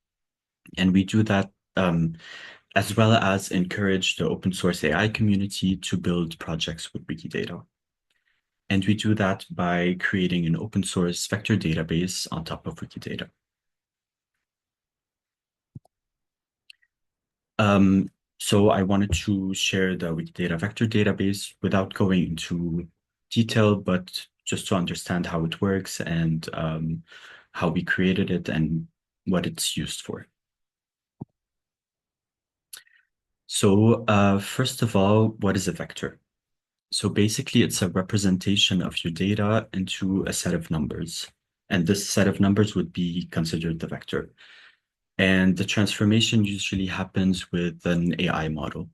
And we do that as well as encourage the open source AI community to build projects with Wikidata. And we do that by creating an open source vector database on top of Wikidata. So I wanted to share the Wikidata vector database without going into detail, but just to understand how it works and how we created it and what it's used for. So first of all, what is a vector? So basically, it's a representation of your data into a set of numbers. And this set of numbers would be considered the vector. And the transformation usually happens with an AI model.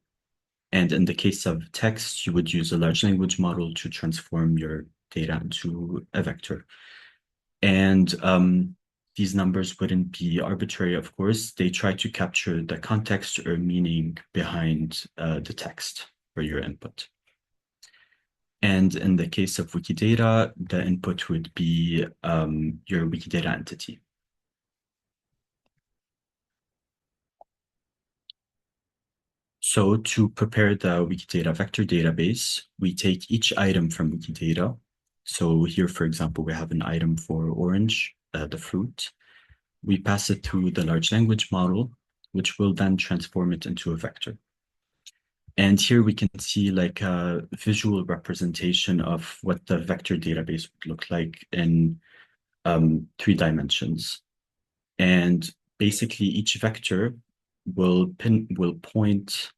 And in the case of text, you would use a large language model to transform your data into a vector. And these numbers wouldn't be arbitrary, of course. They try to capture the context or meaning behind the text for your input. And in the case of Wikidata, the input would be your Wikidata entity. So to prepare the Wikidata vector database, we take each item from Wikidata. So here, for example, we have an item for orange, the fruit. We pass it through the large language model, which will then transform it into a vector. And here we can see like a visual representation of what the vector database would look like in 3 dimensions. And basically each vector will point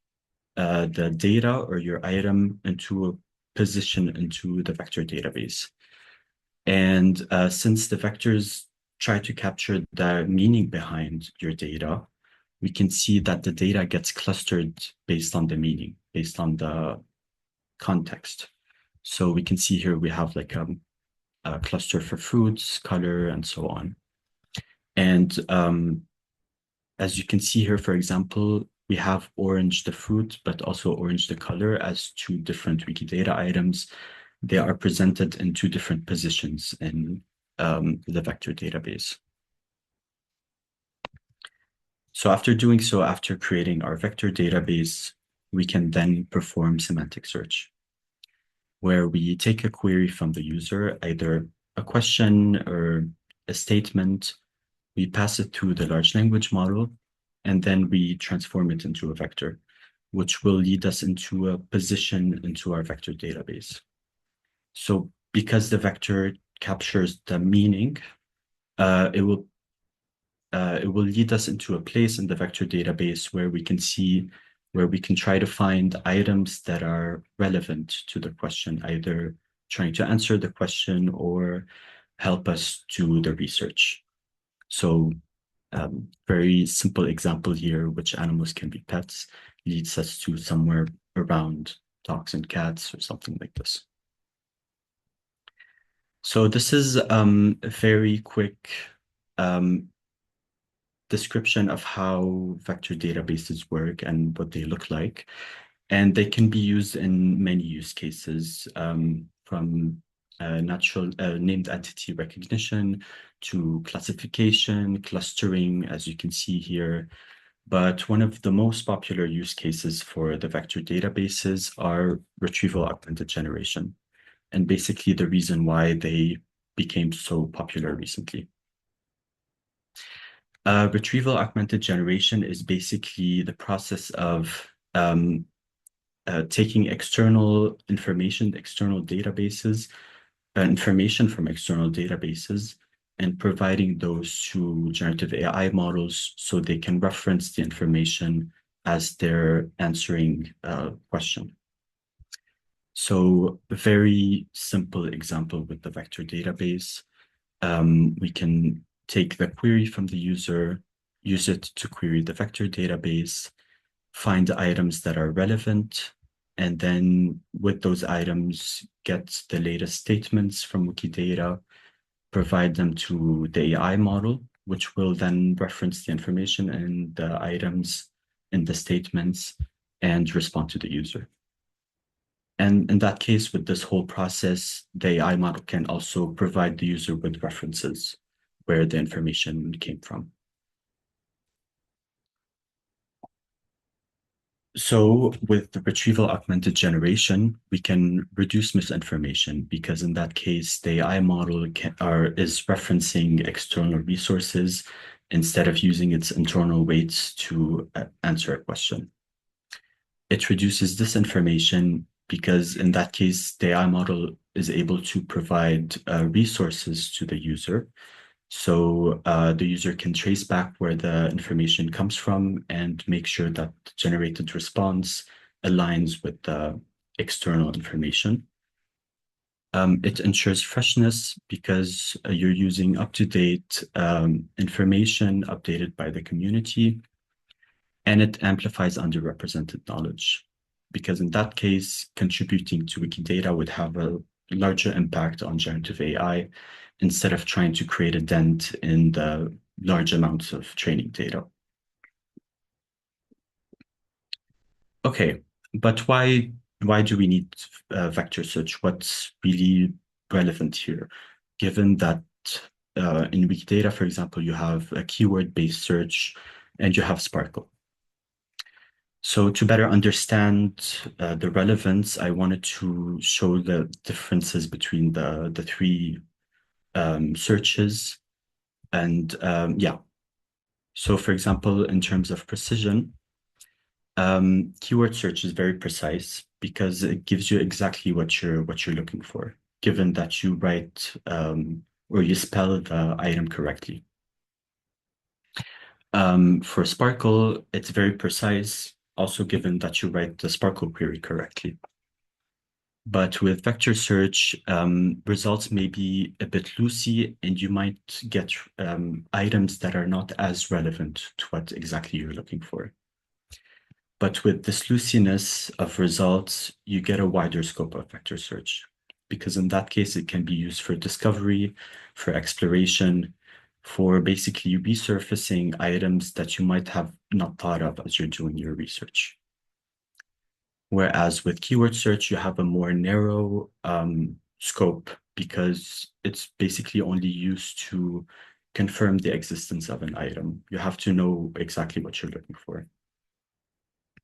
the data or your item into a position into the vector database. And since the vectors try to capture the meaning behind your data, we can see that the data gets clustered based on the meaning, based on the context. So we can see here we have like a cluster for fruits, color, and so on. And as you can see here, for example, we have orange the fruit, but also orange the color as 2 different Wikidata items. They are presented in 2 different positions in the vector database. So after doing so, after creating our vector database, we can then perform semantic search, where we take a query from the user, either a question or a statement, we pass it through the large language model, and then we transform it into a vector, which will lead us into a position into our vector database. So because the vector captures the meaning, it will it will lead us into a place in the vector database where we can try to find items that are relevant to the question, either trying to answer the question or help us do the research. So very simple example here, which animals can be pets, leads us to somewhere around dogs and cats or something like this. So this is a very quick description of how vector databases work and what they look like. And they can be used in many use cases, from natural named entity recognition to classification, clustering, as you can see here. But one of the most popular use cases for the vector databases are retrieval augmented generation, and basically the reason why they became so popular recently. Retrieval augmented generation is basically the process of taking external information, external databases, information from external databases, and providing those to generative AI models so they can reference the information as they're answering a question. So a very simple example with the vector database, we can take the query from the user, use it to query the vector database, find the items that are relevant, and then with those items, get the latest statements from Wikidata, provide them to the AI model, which will then reference the information and the items in the statements and respond to the user. And in that case, with this whole process, the AI model can also provide the user with references where the information came from. So with the retrieval augmented generation, we can reduce misinformation because in that case, the AI model is referencing external resources instead of using its internal weights to answer a question. It reduces disinformation because in that case, the AI model is able to provide resources to the user. So the user can trace back where the information comes from and make sure that the generated response aligns with the external information. It ensures freshness because you're using up-to-date information updated by the community, and it amplifies underrepresented knowledge because in that case, contributing to Wikidata would have a larger impact on generative AI instead of trying to create a dent in the large amounts of training data. Okay, but why do we need vector search? What's really relevant here? Given that in Wikidata, for example, you have a keyword-based search and you have Sparkle. So to better understand the relevance, I wanted to show the differences between the three searches. And yeah, so for example, in terms of precision, keyword search is very precise because it gives you exactly what you're looking for, given that you write or you spell the item correctly. For Sparkle, it's very precise, also given that you write the Sparkle query correctly. But with vector search, results may be a bit loosey and you might get items that are not as relevant to what exactly you're looking for. But with this loosiness of results, you get a wider scope of vector search because in that case, it can be used for discovery, for exploration, for basically resurfacing items that you might have not thought of as you're doing your research. Whereas with keyword search, you have a more narrow scope because it's basically only used to confirm the existence of an item. You have to know exactly what you're looking for.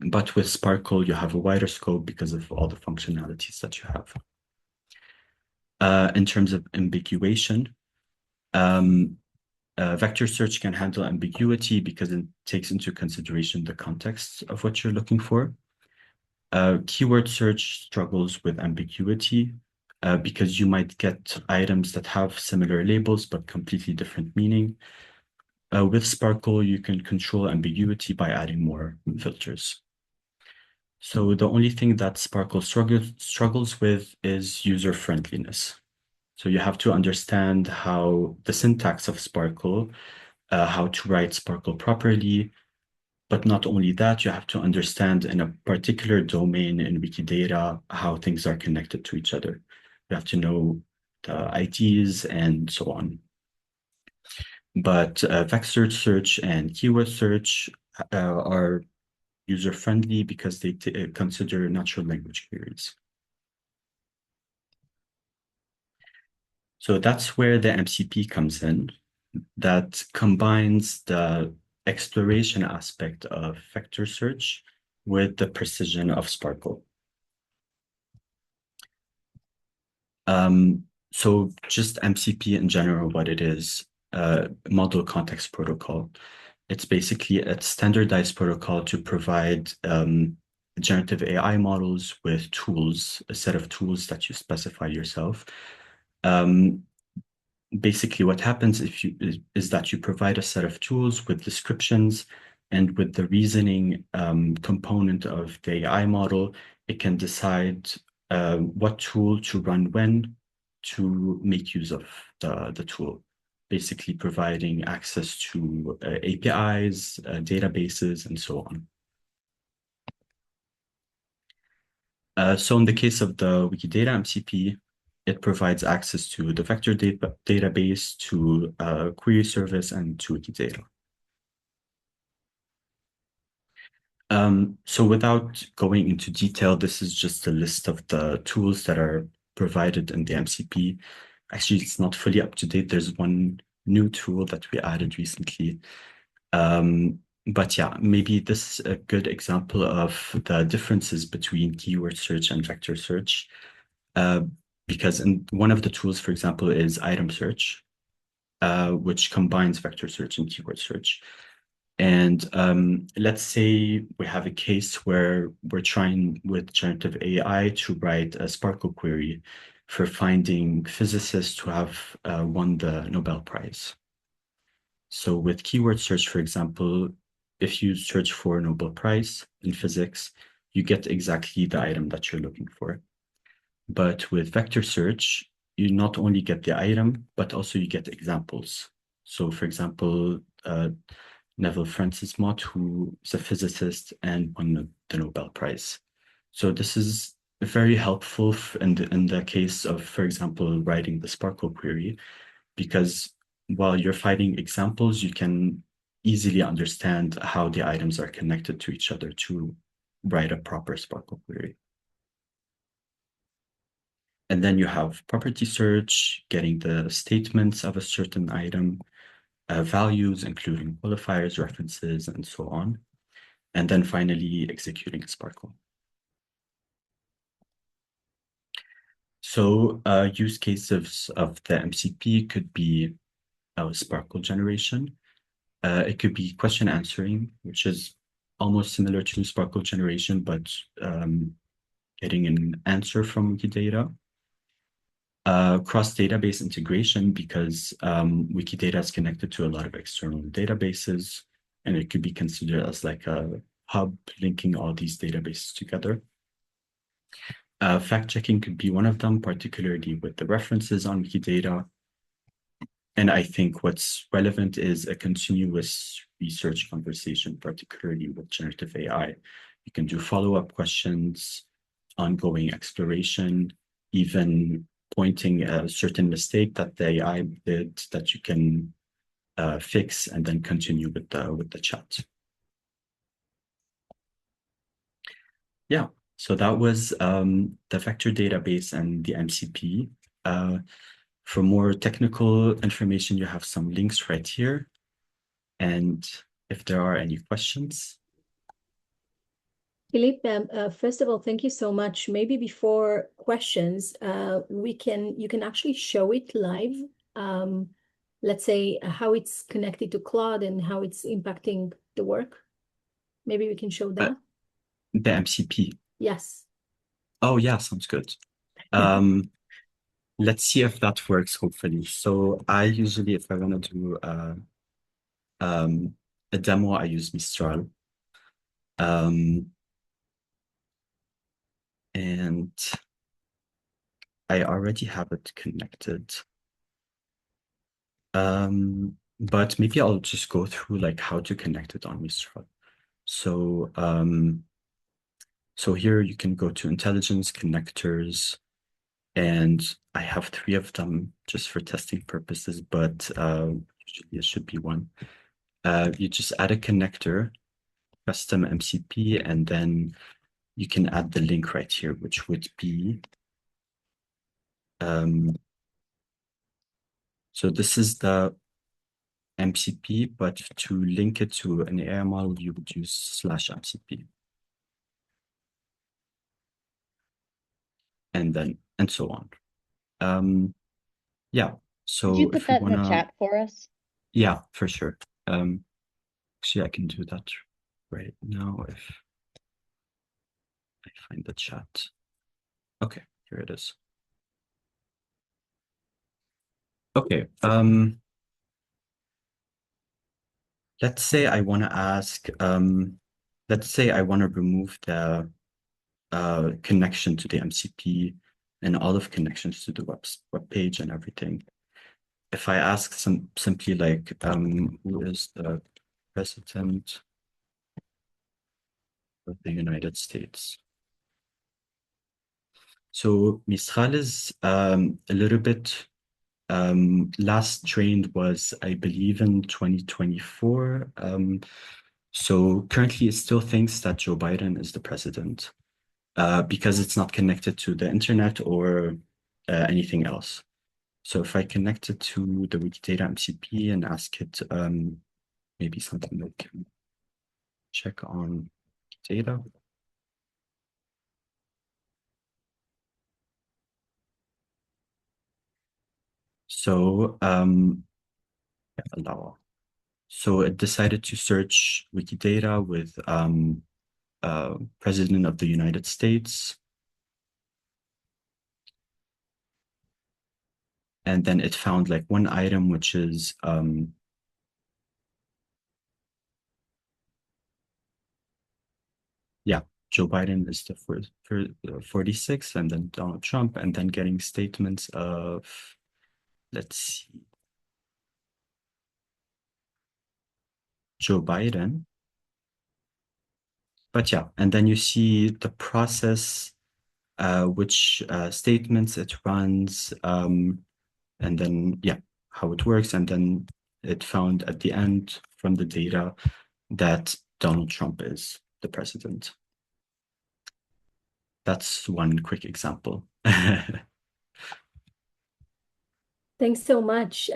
But with Sparkle, you have a wider scope because of all the functionalities that you have. In terms of ambiguation, vector search can handle ambiguity because it takes into consideration the context of what you're looking for. Keyword search struggles with ambiguity because you might get items that have similar labels but completely different meaning. With Sparkle, you can control ambiguity by adding more filters. So the only thing that Sparkle struggles with is user friendliness. So you have to understand how the syntax of Sparkle, how to write Sparkle properly. But not only that, you have to understand in a particular domain in Wikidata how things are connected to each other. You have to know the IDs and so on. But vector search and keyword search are user-friendly because they consider natural language queries. So that's where the MCP comes in. That combines the exploration aspect of vector search with the precision of Sparkle. So just MCP in general, what it is, Model Context Protocol. It's basically a standardized protocol to provide generative AI models with tools, a set of tools that you specify yourself. Basically, what happens is that you provide a set of tools with descriptions, and with the reasoning component of the AI model, it can decide what tool to run when to make use of the tool, basically providing access to APIs, databases, and so on. So in the case of the Wikidata MCP, it provides access to the vector database, to query service, and to Wikidata. So without going into detail, this is just a list of the tools that are provided in the MCP. Actually, it's not fully up to date. There's one new tool that we added recently. But yeah, maybe this is a good example of the differences between keyword search and vector search. Because in one of the tools, for example, is item search, which combines vector search and keyword search. And let's say we have a case where we're trying with generative AI to write a Sparkle query for finding physicists who have won the Nobel Prize. So with keyword search, for example, if you search for Nobel Prize in physics, you get exactly the item that you're looking for. But with vector search, you not only get the item, but also you get examples. So for example, Neville Francis Mott, who is a physicist and won the Nobel Prize. So this is very helpful in the case of, for example, writing the Sparkle query, because while you're finding examples, you can easily understand how the items are connected to each other to write a proper Sparkle query. And then you have property search, getting the statements of a certain item, values, including qualifiers, references, and so on. And then finally, executing Sparkle. So use cases of the MCP could be Sparkle generation. It could be question answering, which is almost similar to Sparkle generation, but getting an answer from Wikidata. Cross-database integration, because Wikidata is connected to a lot of external databases, and it could be considered as like a hub linking all these databases together. Fact-checking could be one of them, particularly with the references on Wikidata. And I think what's relevant is a continuous research conversation, particularly with generative AI. You can do follow-up questions, ongoing exploration, even pointing a certain mistake that the AI did that you can fix, and then continue with the chat. Yeah, so that was the vector database and the MCP. For more technical information, you have some links right here. And if there are any questions. Philippe, first of all, thank you so much. Maybe before questions, you can actually show it live. Let's say how it's connected to Claude and how it's impacting the work. Maybe we can show that. The MCP. Yes. Oh yeah, sounds good. Let's see if that works, hopefully. So I usually, if I want to do a demo, I use Mistral. And I already have it connected. But maybe I'll just go through like how to connect it on Mistral. So, so here you can go to intelligence connectors, and I have 3 of them just for testing purposes, but it should be one. You just add a connector, custom MCP, and then you can add the link right here, which would be, so this is the MCP, but to link it to an AI model, you would use /MCP. And so on. Yeah, so Could you put if you that in the wanna, chat for us? yeah, for sure. Actually, I can do that right now if I find the chat. Okay, here it is. Okay, let's say I want to ask, let's say I want to remove the connection to the MCP and all of connections to the web page and everything. If I ask simply like, who is the president of the United States? So Mistral is a little bit, last trained was, I believe, in 2024. So currently it still thinks that Joe Biden is the president because it's not connected to the internet or anything else. So if I connect it to the Wikidata MCP and ask it maybe something like check on data. So allow. So it decided to search Wikidata with President of the United States. And then it found like one item, which is yeah, Joe Biden is the first, 46, and then Donald Trump, and then getting statements of, let's see, Joe Biden. But yeah, and then you see the process, which statements it runs, and then, yeah, how it works. And then it found at the end from the data that Donald Trump is the president. That's one quick example. Thanks so much,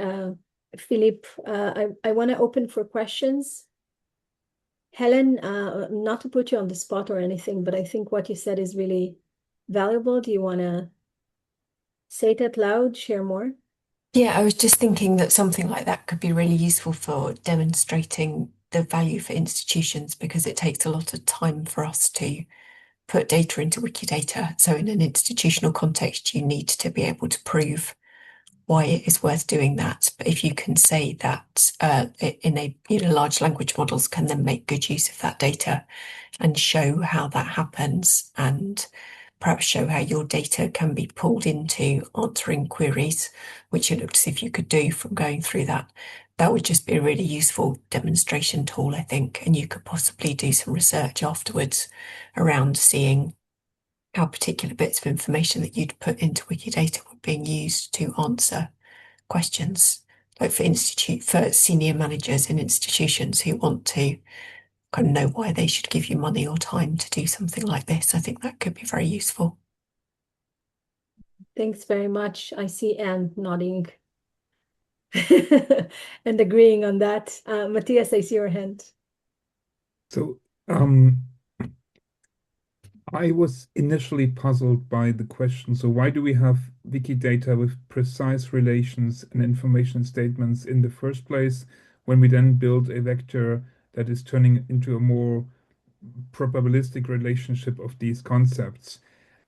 Philippe. I want to open for questions. Helen, not to put you on the spot or anything, but I think what you said is really valuable. Do you want to say it out loud, share more? Yeah, I was just thinking that something like that could be really useful for demonstrating the value for institutions because it takes a lot of time for us to put data into Wikidata. So in an institutional context, you need to be able to prove why it is worth doing that. But if you can say that in large language models can then make good use of that data and show how that happens and perhaps show how your data can be pulled into answering queries, which it looked as if you could do from going through that. That would just be a really useful demonstration tool, I think, and you could possibly do some research afterwards around seeing how particular bits of information that you'd put into Wikidata were being used to answer questions, like for senior managers in institutions who want to kind of know why they should give you money or time to do something like this. I think that could be very useful. Thanks very much. I see Anne nodding and agreeing on that. Mathias, I see your hand. So I was initially puzzled by the question. So why do we have Wikidata with precise relations and information statements in the first place when we then build a vector that is turning into a more probabilistic relationship of these concepts?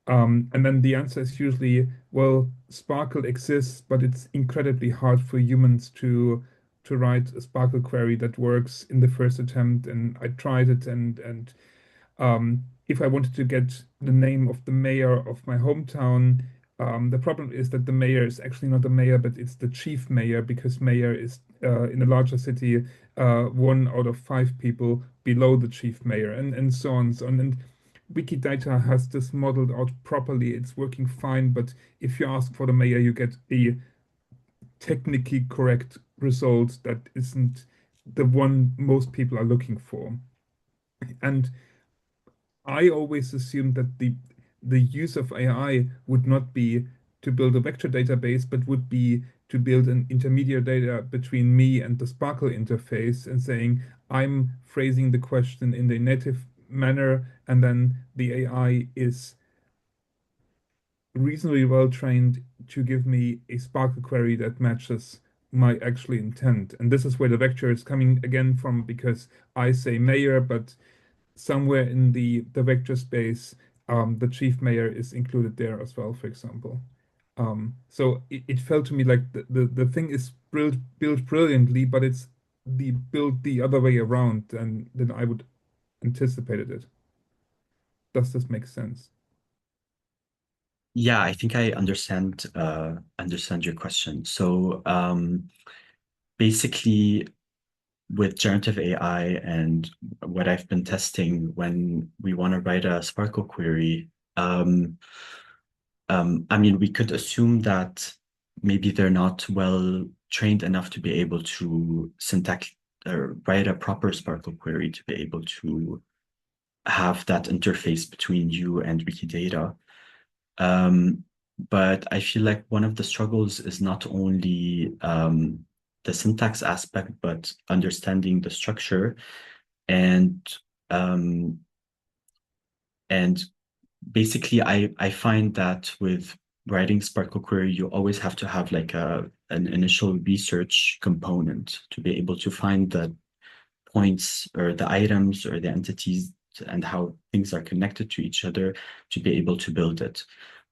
And then the answer is usually, well, Sparkle exists, but it's incredibly hard for humans to to write a Sparkle query that works in the first attempt, and I tried it, and if I wanted to get the name of the mayor of my hometown, the problem is that the mayor is actually not the mayor, but it's the chief mayor, because mayor is in a larger city 1 out of 5 people below the chief mayor, and so on and so on. And Wikidata has this modeled out properly. It's working fine, but if you ask for the mayor, you get a technically correct result that isn't the one most people are looking for. And I always assumed that the use of AI would not be to build a vector database, but would be to build an intermediate data between me and the Sparkle interface, and saying, I'm phrasing the question in the native manner, and then the AI is reasonably well trained to give me a Sparkle query that matches my actual intent. And this is where the vector is coming again from, because I say mayor, but somewhere in the vector space, the chief mayor is included there as well, for example. So it felt to me like the thing is built brilliantly, but it's built the other way around than I would anticipated it. Does this make sense? Yeah, I think I understand your question. So basically, with generative AI and what I've been testing when we want to write a Sparkle query, I mean, we could assume that maybe they're not well trained enough to be able to write a proper Sparkle query to be able to have that interface between you and Wikidata. But I feel like one of the struggles is not only the syntax aspect, but understanding the structure and basically I find that with writing Sparkle query, you always have to have like an initial research component to be able to find the points or the items or the entities and how things are connected to each other to be able to build it.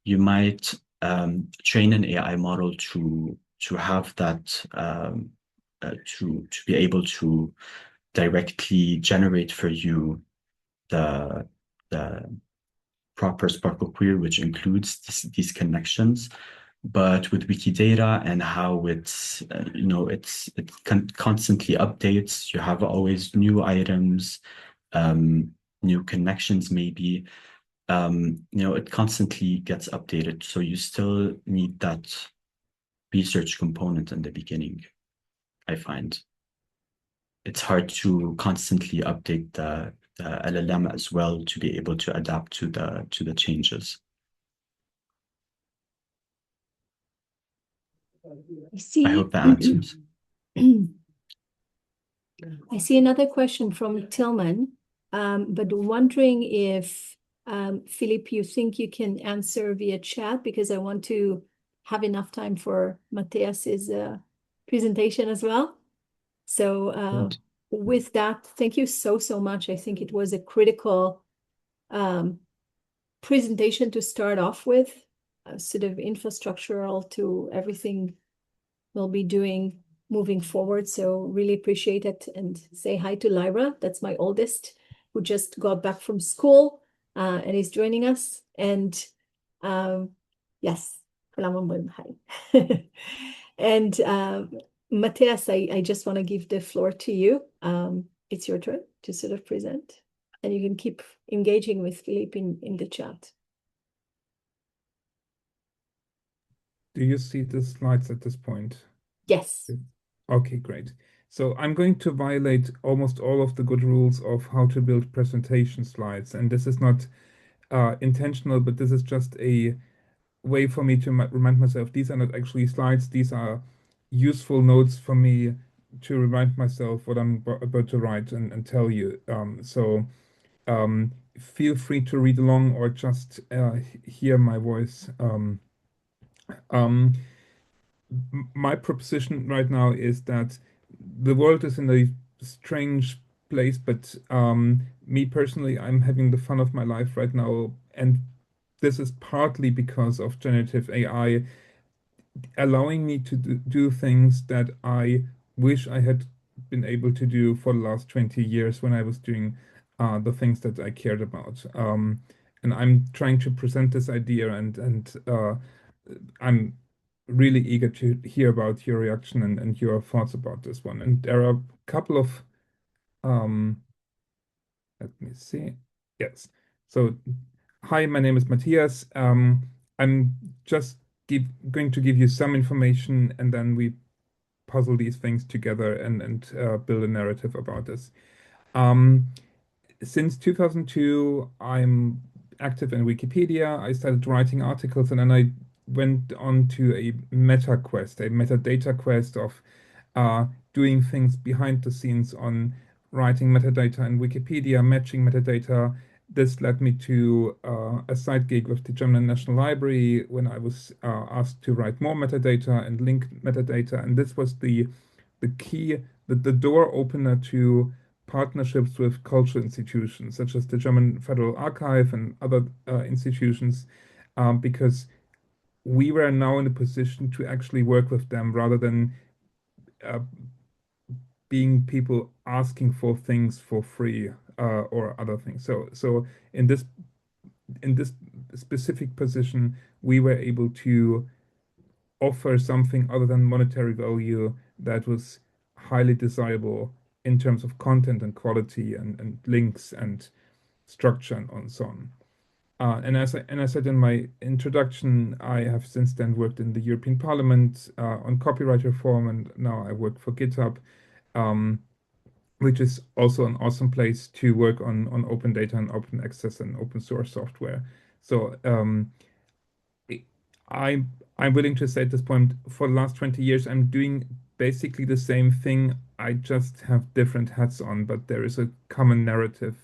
You might train an AI model to have that to be able to directly generate for you the proper Sparkle query, which includes these connections. But with Wikidata and how it's it constantly updates, you have always new items, new connections maybe. It constantly gets updated. So you still need that research component in the beginning, I find. It's hard to constantly update the LLM as well to be able to adapt to the changes. I hope that answers. I see another question from Tillman, but wondering if Philippe, you think you can answer via chat, because I want to have enough time for Mathias's presentation as well. So with that, thank you so much. I think it was a critical presentation to start off with, sort of infrastructural to everything we'll be doing moving forward. So really appreciate it, and say hi to Lyra. That's my oldest, who just got back from school and is joining us. And yes, hi. And Mathias, I just want to give the floor to you. It's your turn to sort of present, and you can keep engaging with Philippe in the chat. Do you see the slides at this point? Yes. Okay, great. So I'm going to violate almost all of the good rules of how to build presentation slides. And this is not intentional, but this is just a way for me to remind myself these are not actually slides. These are useful notes for me to remind myself what I'm about to write and tell you. So feel free to read along or just hear my voice. My proposition right now is that the world is in a strange place, but me personally, I'm having the fun of my life right now. And this is partly because of generative AI allowing me to do things that I wish I had been able to do for the last 20 years when I was doing the things that I cared about. And I'm trying to present this idea, and I'm really eager to hear about your reaction and your thoughts about this one. And there are a couple of, let me see. Yes. So, hi, my name is Matthias. I'm just going to give you some information, and then we puzzle these things together and build a narrative about this. Since 2002, I'm active in Wikipedia. I started writing articles, and then I went on to a meta quest, a metadata quest of doing things behind the scenes on writing metadata in Wikipedia, matching metadata. This led me to a side gig with the German National Library when I was asked to write more metadata and link metadata. And this was the key, the door opener to partnerships with cultural institutions, such as the German Federal Archive and other institutions, because we were now in a position to actually work with them rather than being people asking for things for free or other things. So in this specific position, we were able to offer something other than monetary value that was highly desirable in terms of content and quality and links and structure and so on. And as I said in my introduction, I have since then worked in the European Parliament on copyright reform, and now I work for GitHub, which is also an awesome place to work on open data and open access and open source software. So I'm willing to say at this point, for the last 20 years, I'm doing basically the same thing. I just have different hats on, but there is a common narrative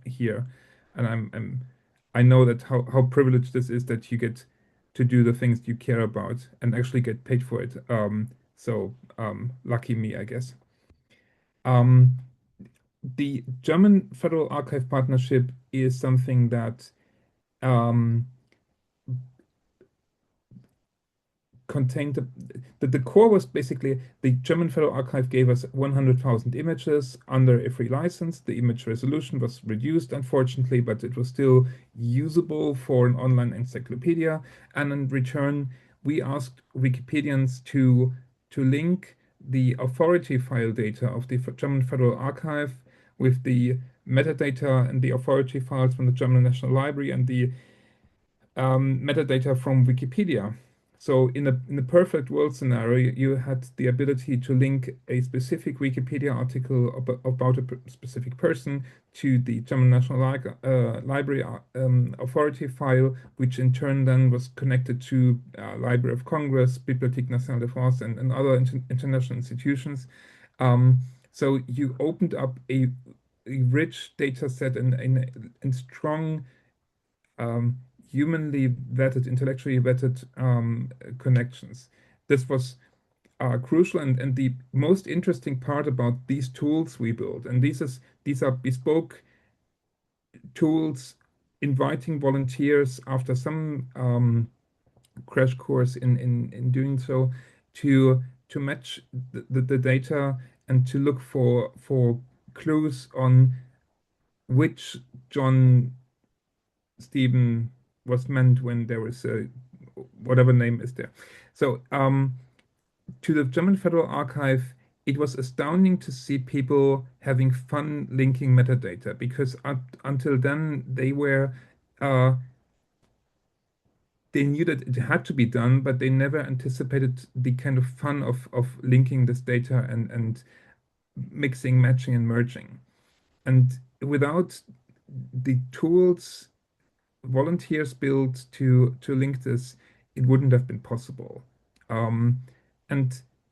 here, and I know that how privileged this is that you get to do the things you care about and actually get paid for it. So lucky me, I guess. The German Federal Archive partnership is something that contained the core was basically the German Federal Archive gave us 100,000 images under a free license. The image resolution was reduced, unfortunately, but it was still usable for an online encyclopedia. And in return, we asked Wikipedians to link the authority file data of the German Federal Archive with the metadata and the authority files from the German National Library and the metadata from Wikipedia. So in a perfect world scenario, you had the ability to link a specific Wikipedia article about a specific person to the German National Library authority file, which in turn then was connected to Library of Congress, Bibliothèque Nationale de France, and other international institutions. So you opened up a rich data set and strong humanly vetted, intellectually vetted connections. This was crucial, and the most interesting part about these tools we built, and these are bespoke tools inviting volunteers after some crash course in doing so to match the data and to look for clues on which John Stephen was meant when there was a whatever name is there. So to the German Federal Archive, it was astounding to see people having fun linking metadata because until then they were they knew that it had to be done, but they never anticipated the kind of fun of linking this data and mixing, matching, and merging. And without the tools volunteers built to link this, it wouldn't have been possible. And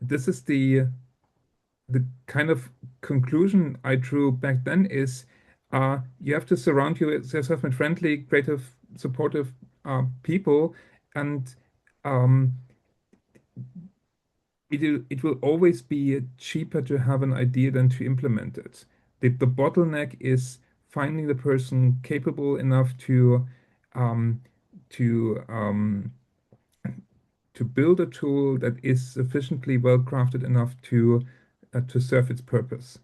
this is the kind of conclusion I drew back then is you have to surround yourself with friendly, creative, supportive people, and it will always be cheaper to have an idea than to implement it. The bottleneck is finding the person capable enough to um, to um, to build a tool that is sufficiently well crafted enough to to serve its purpose.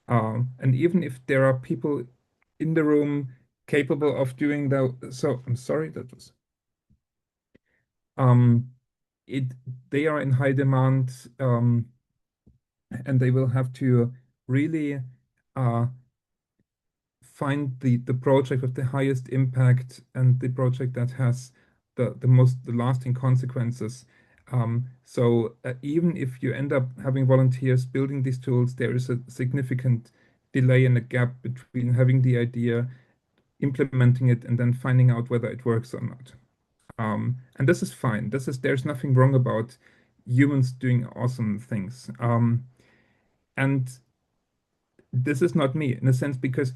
And even if there are people in the room capable of doing that, so I'm sorry, that was it. They are in high demand, and they will have to really find the project with the highest impact and the project that has the lasting consequences. So even if you end up having volunteers building these tools, there is a significant delay and a gap between having the idea, implementing it, and then finding out whether it works or not. And this is fine. There's nothing wrong about humans doing awesome things. And this is not me in a sense, because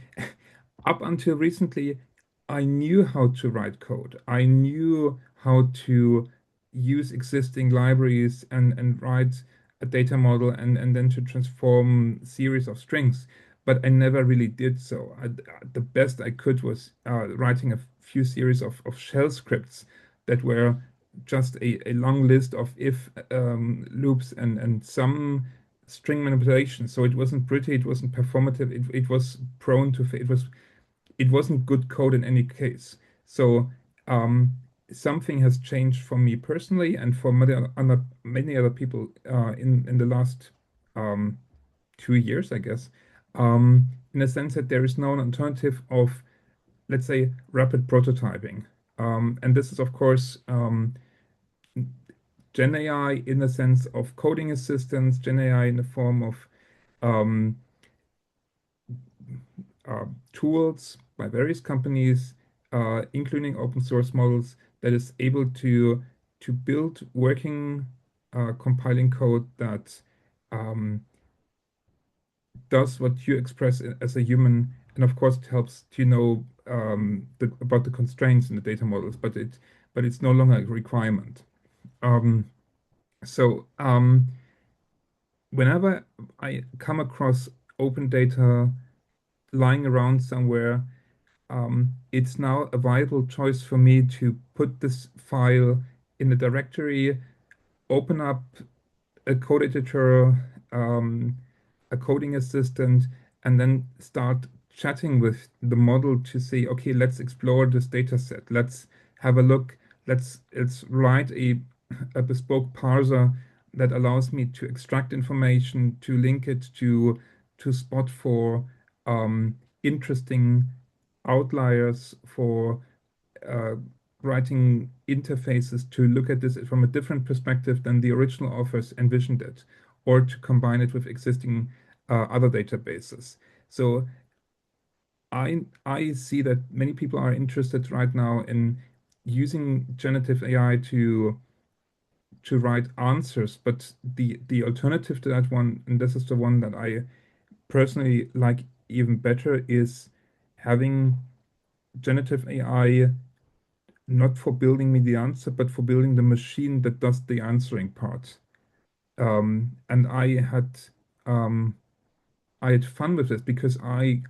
up until recently, I knew how to write code. I knew how to use existing libraries and write a data model and then to transform series of strings. But I never really did so. The best I could was writing a few series of shell scripts that were just a long list of if loops and some string manipulation. So it wasn't pretty, it wasn't performative, it was prone to it wasn't good code in any case. So something has changed for me personally and for many other people in the last 2 years, I guess, in a sense that there is no alternative of, let's say, rapid prototyping. And this is, of course, Gen AI in the sense of coding assistance, Gen AI in the form of tools by various companies, including open source models, that is able to build working compiling code that does what you express as a human. And of course, it helps to know about the constraints in the data models, but it's no longer a requirement. So whenever I come across open data lying around somewhere, it's now a viable choice for me to put this file in a directory, open up a code editor, a coding assistant, and then start chatting with the model to say, okay, let's explore this data set. Let's have a look. Let's write a bespoke parser that allows me to extract information, to link it to spot for interesting outliers, for writing interfaces to look at this from a different perspective than the original authors envisioned it, or to combine it with existing other databases. So I see that many people are interested right now in using generative AI to write answers, but the alternative to that one, and this is the one that I personally like even better, is having generative AI not for building me the answer, but for building the machine that does the answering part. And I had fun with this because I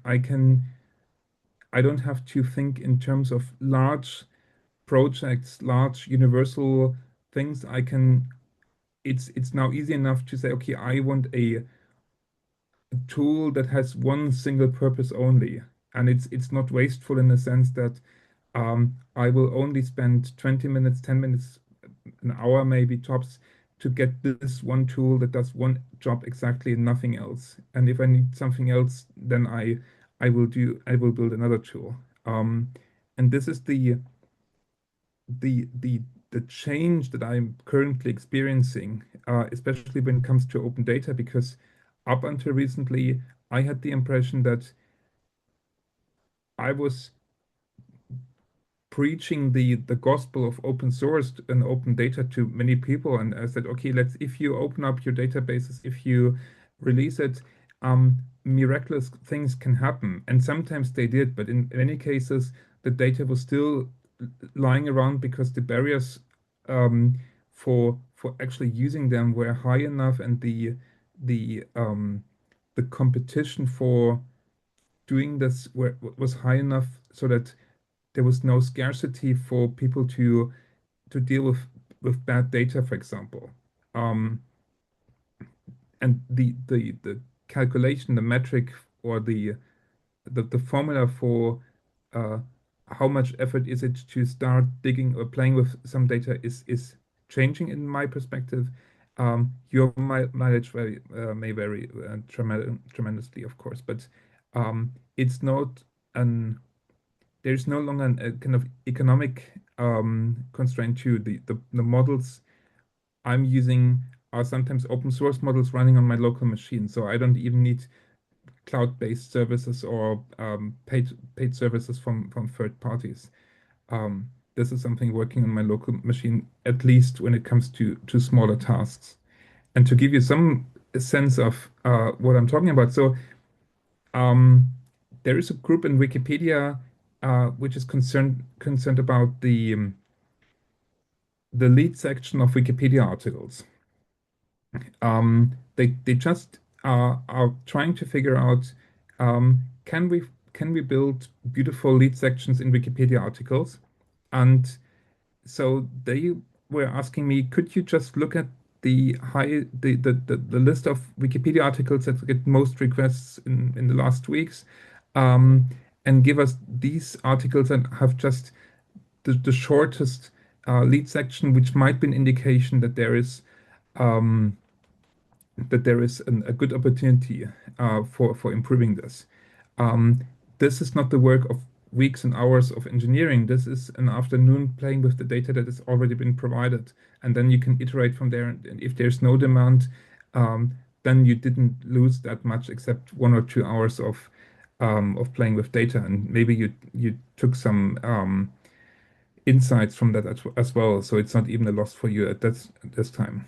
don't have to think in terms of large projects, large universal things. It's now easy enough to say, okay, I want a tool that has one single purpose only. And it's not wasteful in the sense that I will only spend 20 minutes, 10 minutes, an hour maybe tops to get this one tool that does one job exactly and nothing else. And if I need something else, then I will build another tool. And this is the change that I'm currently experiencing, especially when it comes to open data, because up until recently, I had the impression that I was preaching the gospel of open source and open data to many people, and I said, okay, if you open up your databases, if you release it, miraculous things can happen. And sometimes they did, but in many cases, the data was still lying around because the barriers for actually using them were high enough, and the competition for doing this was high enough so that there was no scarcity for people to deal with bad data, for example. and the calculation, the metric, or the formula for how much effort is it to start digging or playing with some data is changing in my perspective. Your mileage may vary tremendously, of course, but it's not there's no longer a kind of economic constraint to the models I'm using are sometimes open source models running on my local machine, so I don't even need cloud-based services or paid services from third parties. This is something working on my local machine, at least when it comes to smaller tasks. And to give you some sense of what I'm talking about, so there is a group in Wikipedia which is concerned about the lead section of Wikipedia articles. They just are trying to figure out can we build beautiful lead sections in Wikipedia articles, and so they were asking me, could you just look at the list of Wikipedia articles that get most requests in the last weeks, and give us these articles and have just the shortest lead section, which might be an indication that there is a good opportunity for improving this. This is not the work of weeks and hours of engineering. This is an afternoon playing with the data that has already been provided, and then you can iterate from there. And if there's no demand, then you didn't lose that much, except 1 or 2 hours of playing with data, and maybe you took some insights from that as well. So it's not even a loss for you at this time.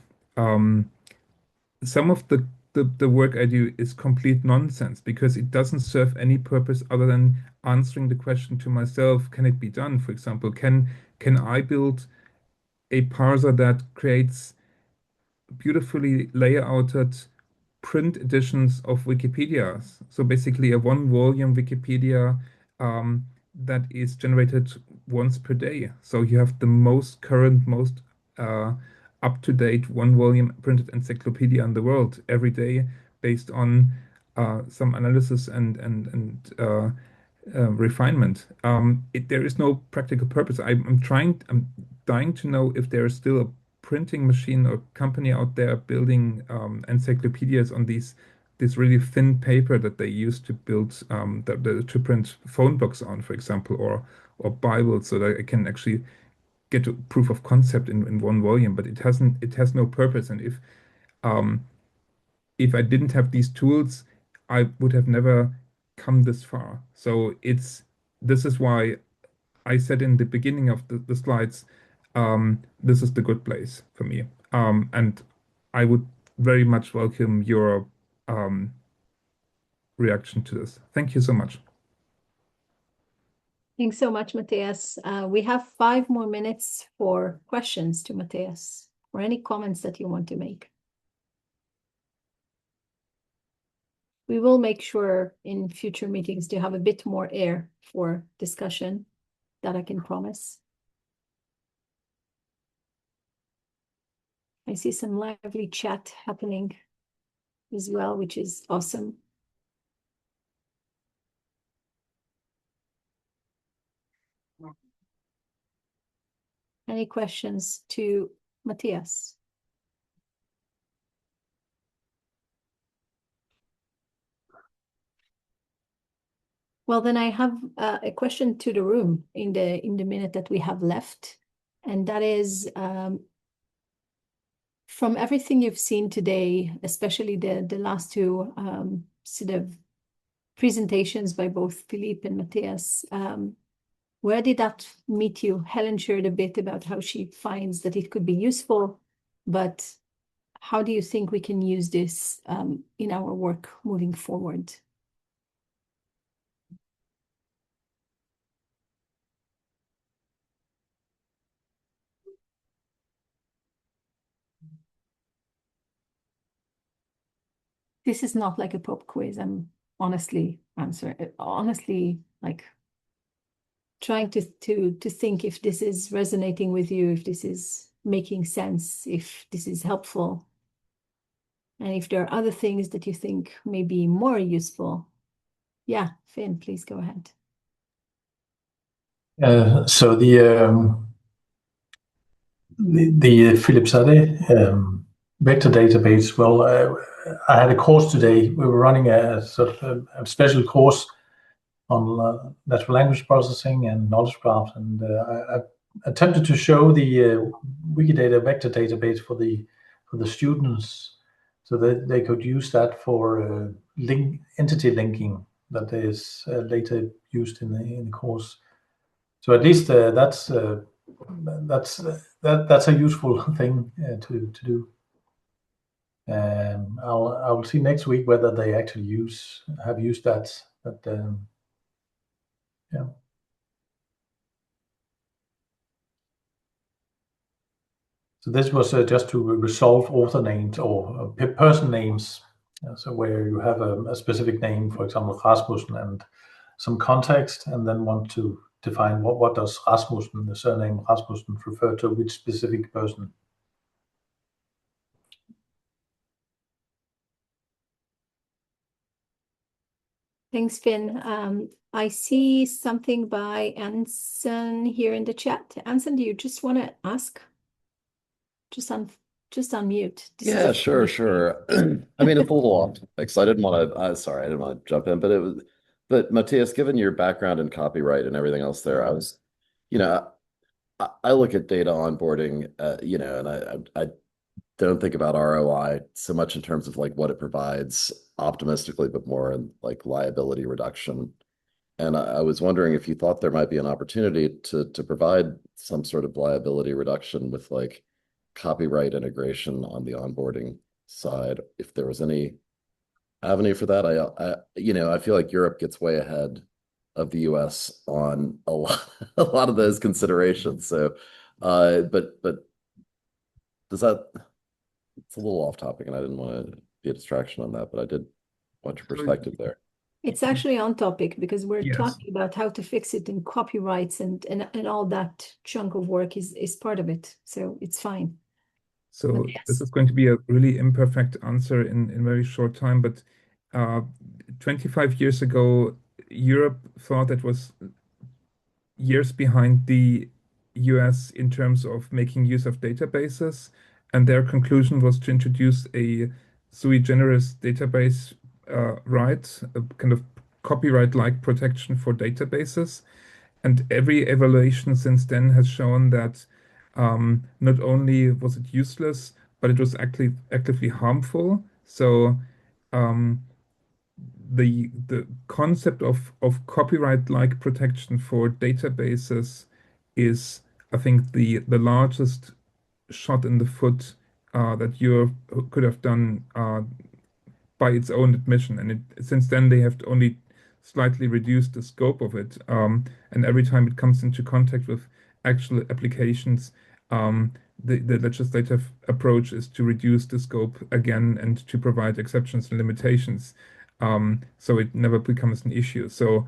Some of the work I do is complete nonsense because it doesn't serve any purpose other than answering the question to myself, can it be done? For example, can I build a parser that creates beautifully layouted print editions of Wikipedia? So basically a 1-volume Wikipedia that is generated once per day. So you have the most current, most up-to-date 1-volume printed encyclopedia in the world every day, based on some analysis and refinement. There is no practical purpose. I'm dying to know if there is still a printing machine or company out there building encyclopedias on this really thin paper that they use to build to print phone books on, for example, or Bibles, so that I can actually get a proof of concept in 1 volume. But it has no purpose. And if I didn't have these tools, I would have never come this far. So this is why I said in the beginning of the slides, this is the good place for me. And I would very much welcome your reaction to this. Thank you so much. Thanks so much, Mathias. We have 5 more minutes for questions to Mathias or any comments that you want to make. We will make sure in future meetings to have a bit more air for discussion, that I can promise. I see some lively chat happening as well, which is awesome. Any questions to Mathias? Well, then I have a question to the room in the minute that we have left, and that is from everything you've seen today, especially the last 2 sort of presentations by both Philippe and Mathias, where did that meet you? Helen shared a bit about how she finds that it could be useful, but how do you think we can use this in our work moving forward? This is not like a pop quiz. I'm honestly like trying to think if this is resonating with you, if this is making sense, if this is helpful. And if there are other things that you think may be more useful, yeah, Finn, please go ahead. So the Philippe Saad vector database. Well, I had a course today. We were running a sort of a special course on natural language processing and knowledge graphs, and I attempted to show the Wikidata vector database for the students, so that they could use that for entity linking that is later used in the course. So at least that's a useful thing to do. I will see next week whether they actually have used that. But yeah. So this was just to resolve author names or person names. So where you have a specific name, for example, Rasmussen, and some context, and then want to define what does Rasmussen, the surname Rasmussen, refer to which specific person. Thanks, Finn. I see something by Anson here in the chat. Anson, do you just want to ask? Just unmute. Yeah, sure. I mean, it's a little off topic, so I didn't want to. Sorry, I didn't want to jump in, but Matthias, given your background in copyright and everything else there, I look at data onboarding, and I don't think about ROI so much in terms of like what it provides optimistically, but more in like liability reduction. And I was wondering if you thought there might be an opportunity to provide some sort of liability reduction with like copyright integration on the onboarding side, if there was any avenue for that. I feel like Europe gets way ahead of the US on a lot of those considerations. So, but does that? It's a little off topic, and I didn't want to be a distraction on that, but I did want your perspective there. It's actually on topic because we're Yes. talking about how to fix it in copyrights and all that chunk of work is part of it. So it's fine. So this is going to be a really imperfect answer in very short time, but 25 years ago, Europe thought it was years behind the US in terms of making use of databases, and their conclusion was to introduce a sui generis database right, a kind of copyright-like protection for databases. And every evaluation since then has shown that not only was it useless, but it was actively harmful. So the concept of copyright-like protection for databases is, I think, the largest shot in the foot that Europe could have done by its own admission. And since then, they have only slightly reduced the scope of it. And every time it comes into contact with actual applications, the legislative approach is to reduce the scope again and to provide exceptions and limitations. So it never becomes an issue. So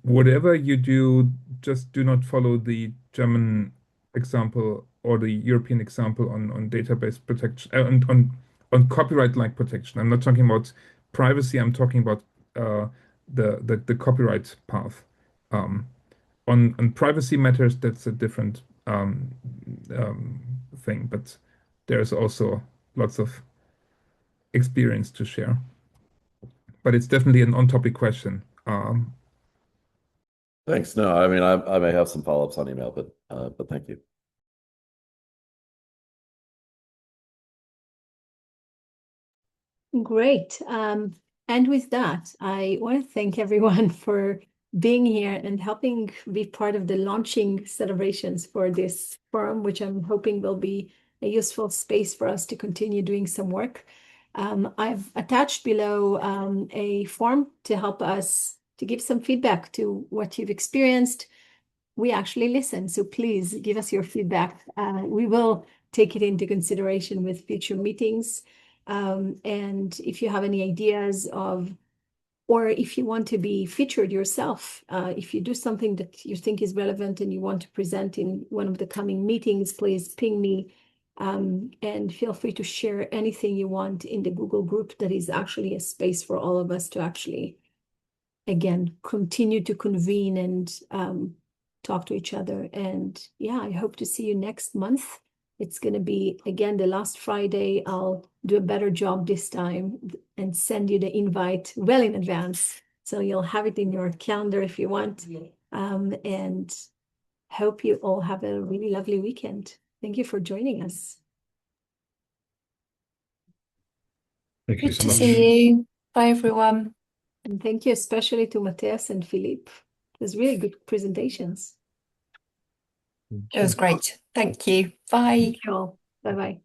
whatever you do, just do not follow the German example or the European example on database protection, on copyright-like protection. I'm not talking about privacy. I'm talking about the copyright path. On privacy matters, that's a different thing, but there's also lots of experience to share. But it's definitely an on-topic question. Thanks. No, I mean, I may have some follow-ups on email, but thank you. Great. And with that, I want to thank everyone for being here and helping be part of the launching celebrations for this forum, which I'm hoping will be a useful space for us to continue doing some work. I've attached below a form to help us to give some feedback to what you've experienced. We actually listen, so please give us your feedback. We will take it into consideration with future meetings. And if you have any ideas or if you want to be featured yourself, if you do something that you think is relevant and you want to present in one of the coming meetings, please ping me And feel free to share anything you want in the Google group. That is actually a space for all of us to actually, again, continue to convene and talk to each other. And yeah, I hope to see you next month. It's going to be, again, the last Friday. I'll do a better job this time and send you the invite well in advance. So you'll have it in your calendar if you want. And hope you all have a really lovely weekend. Thank you for joining us. Thank you Good so to much. see you. Bye, everyone. And thank you especially to Mathias and Philippe. It was really good presentations. It was great. Thank you. Bye. Thank you all. Bye-bye.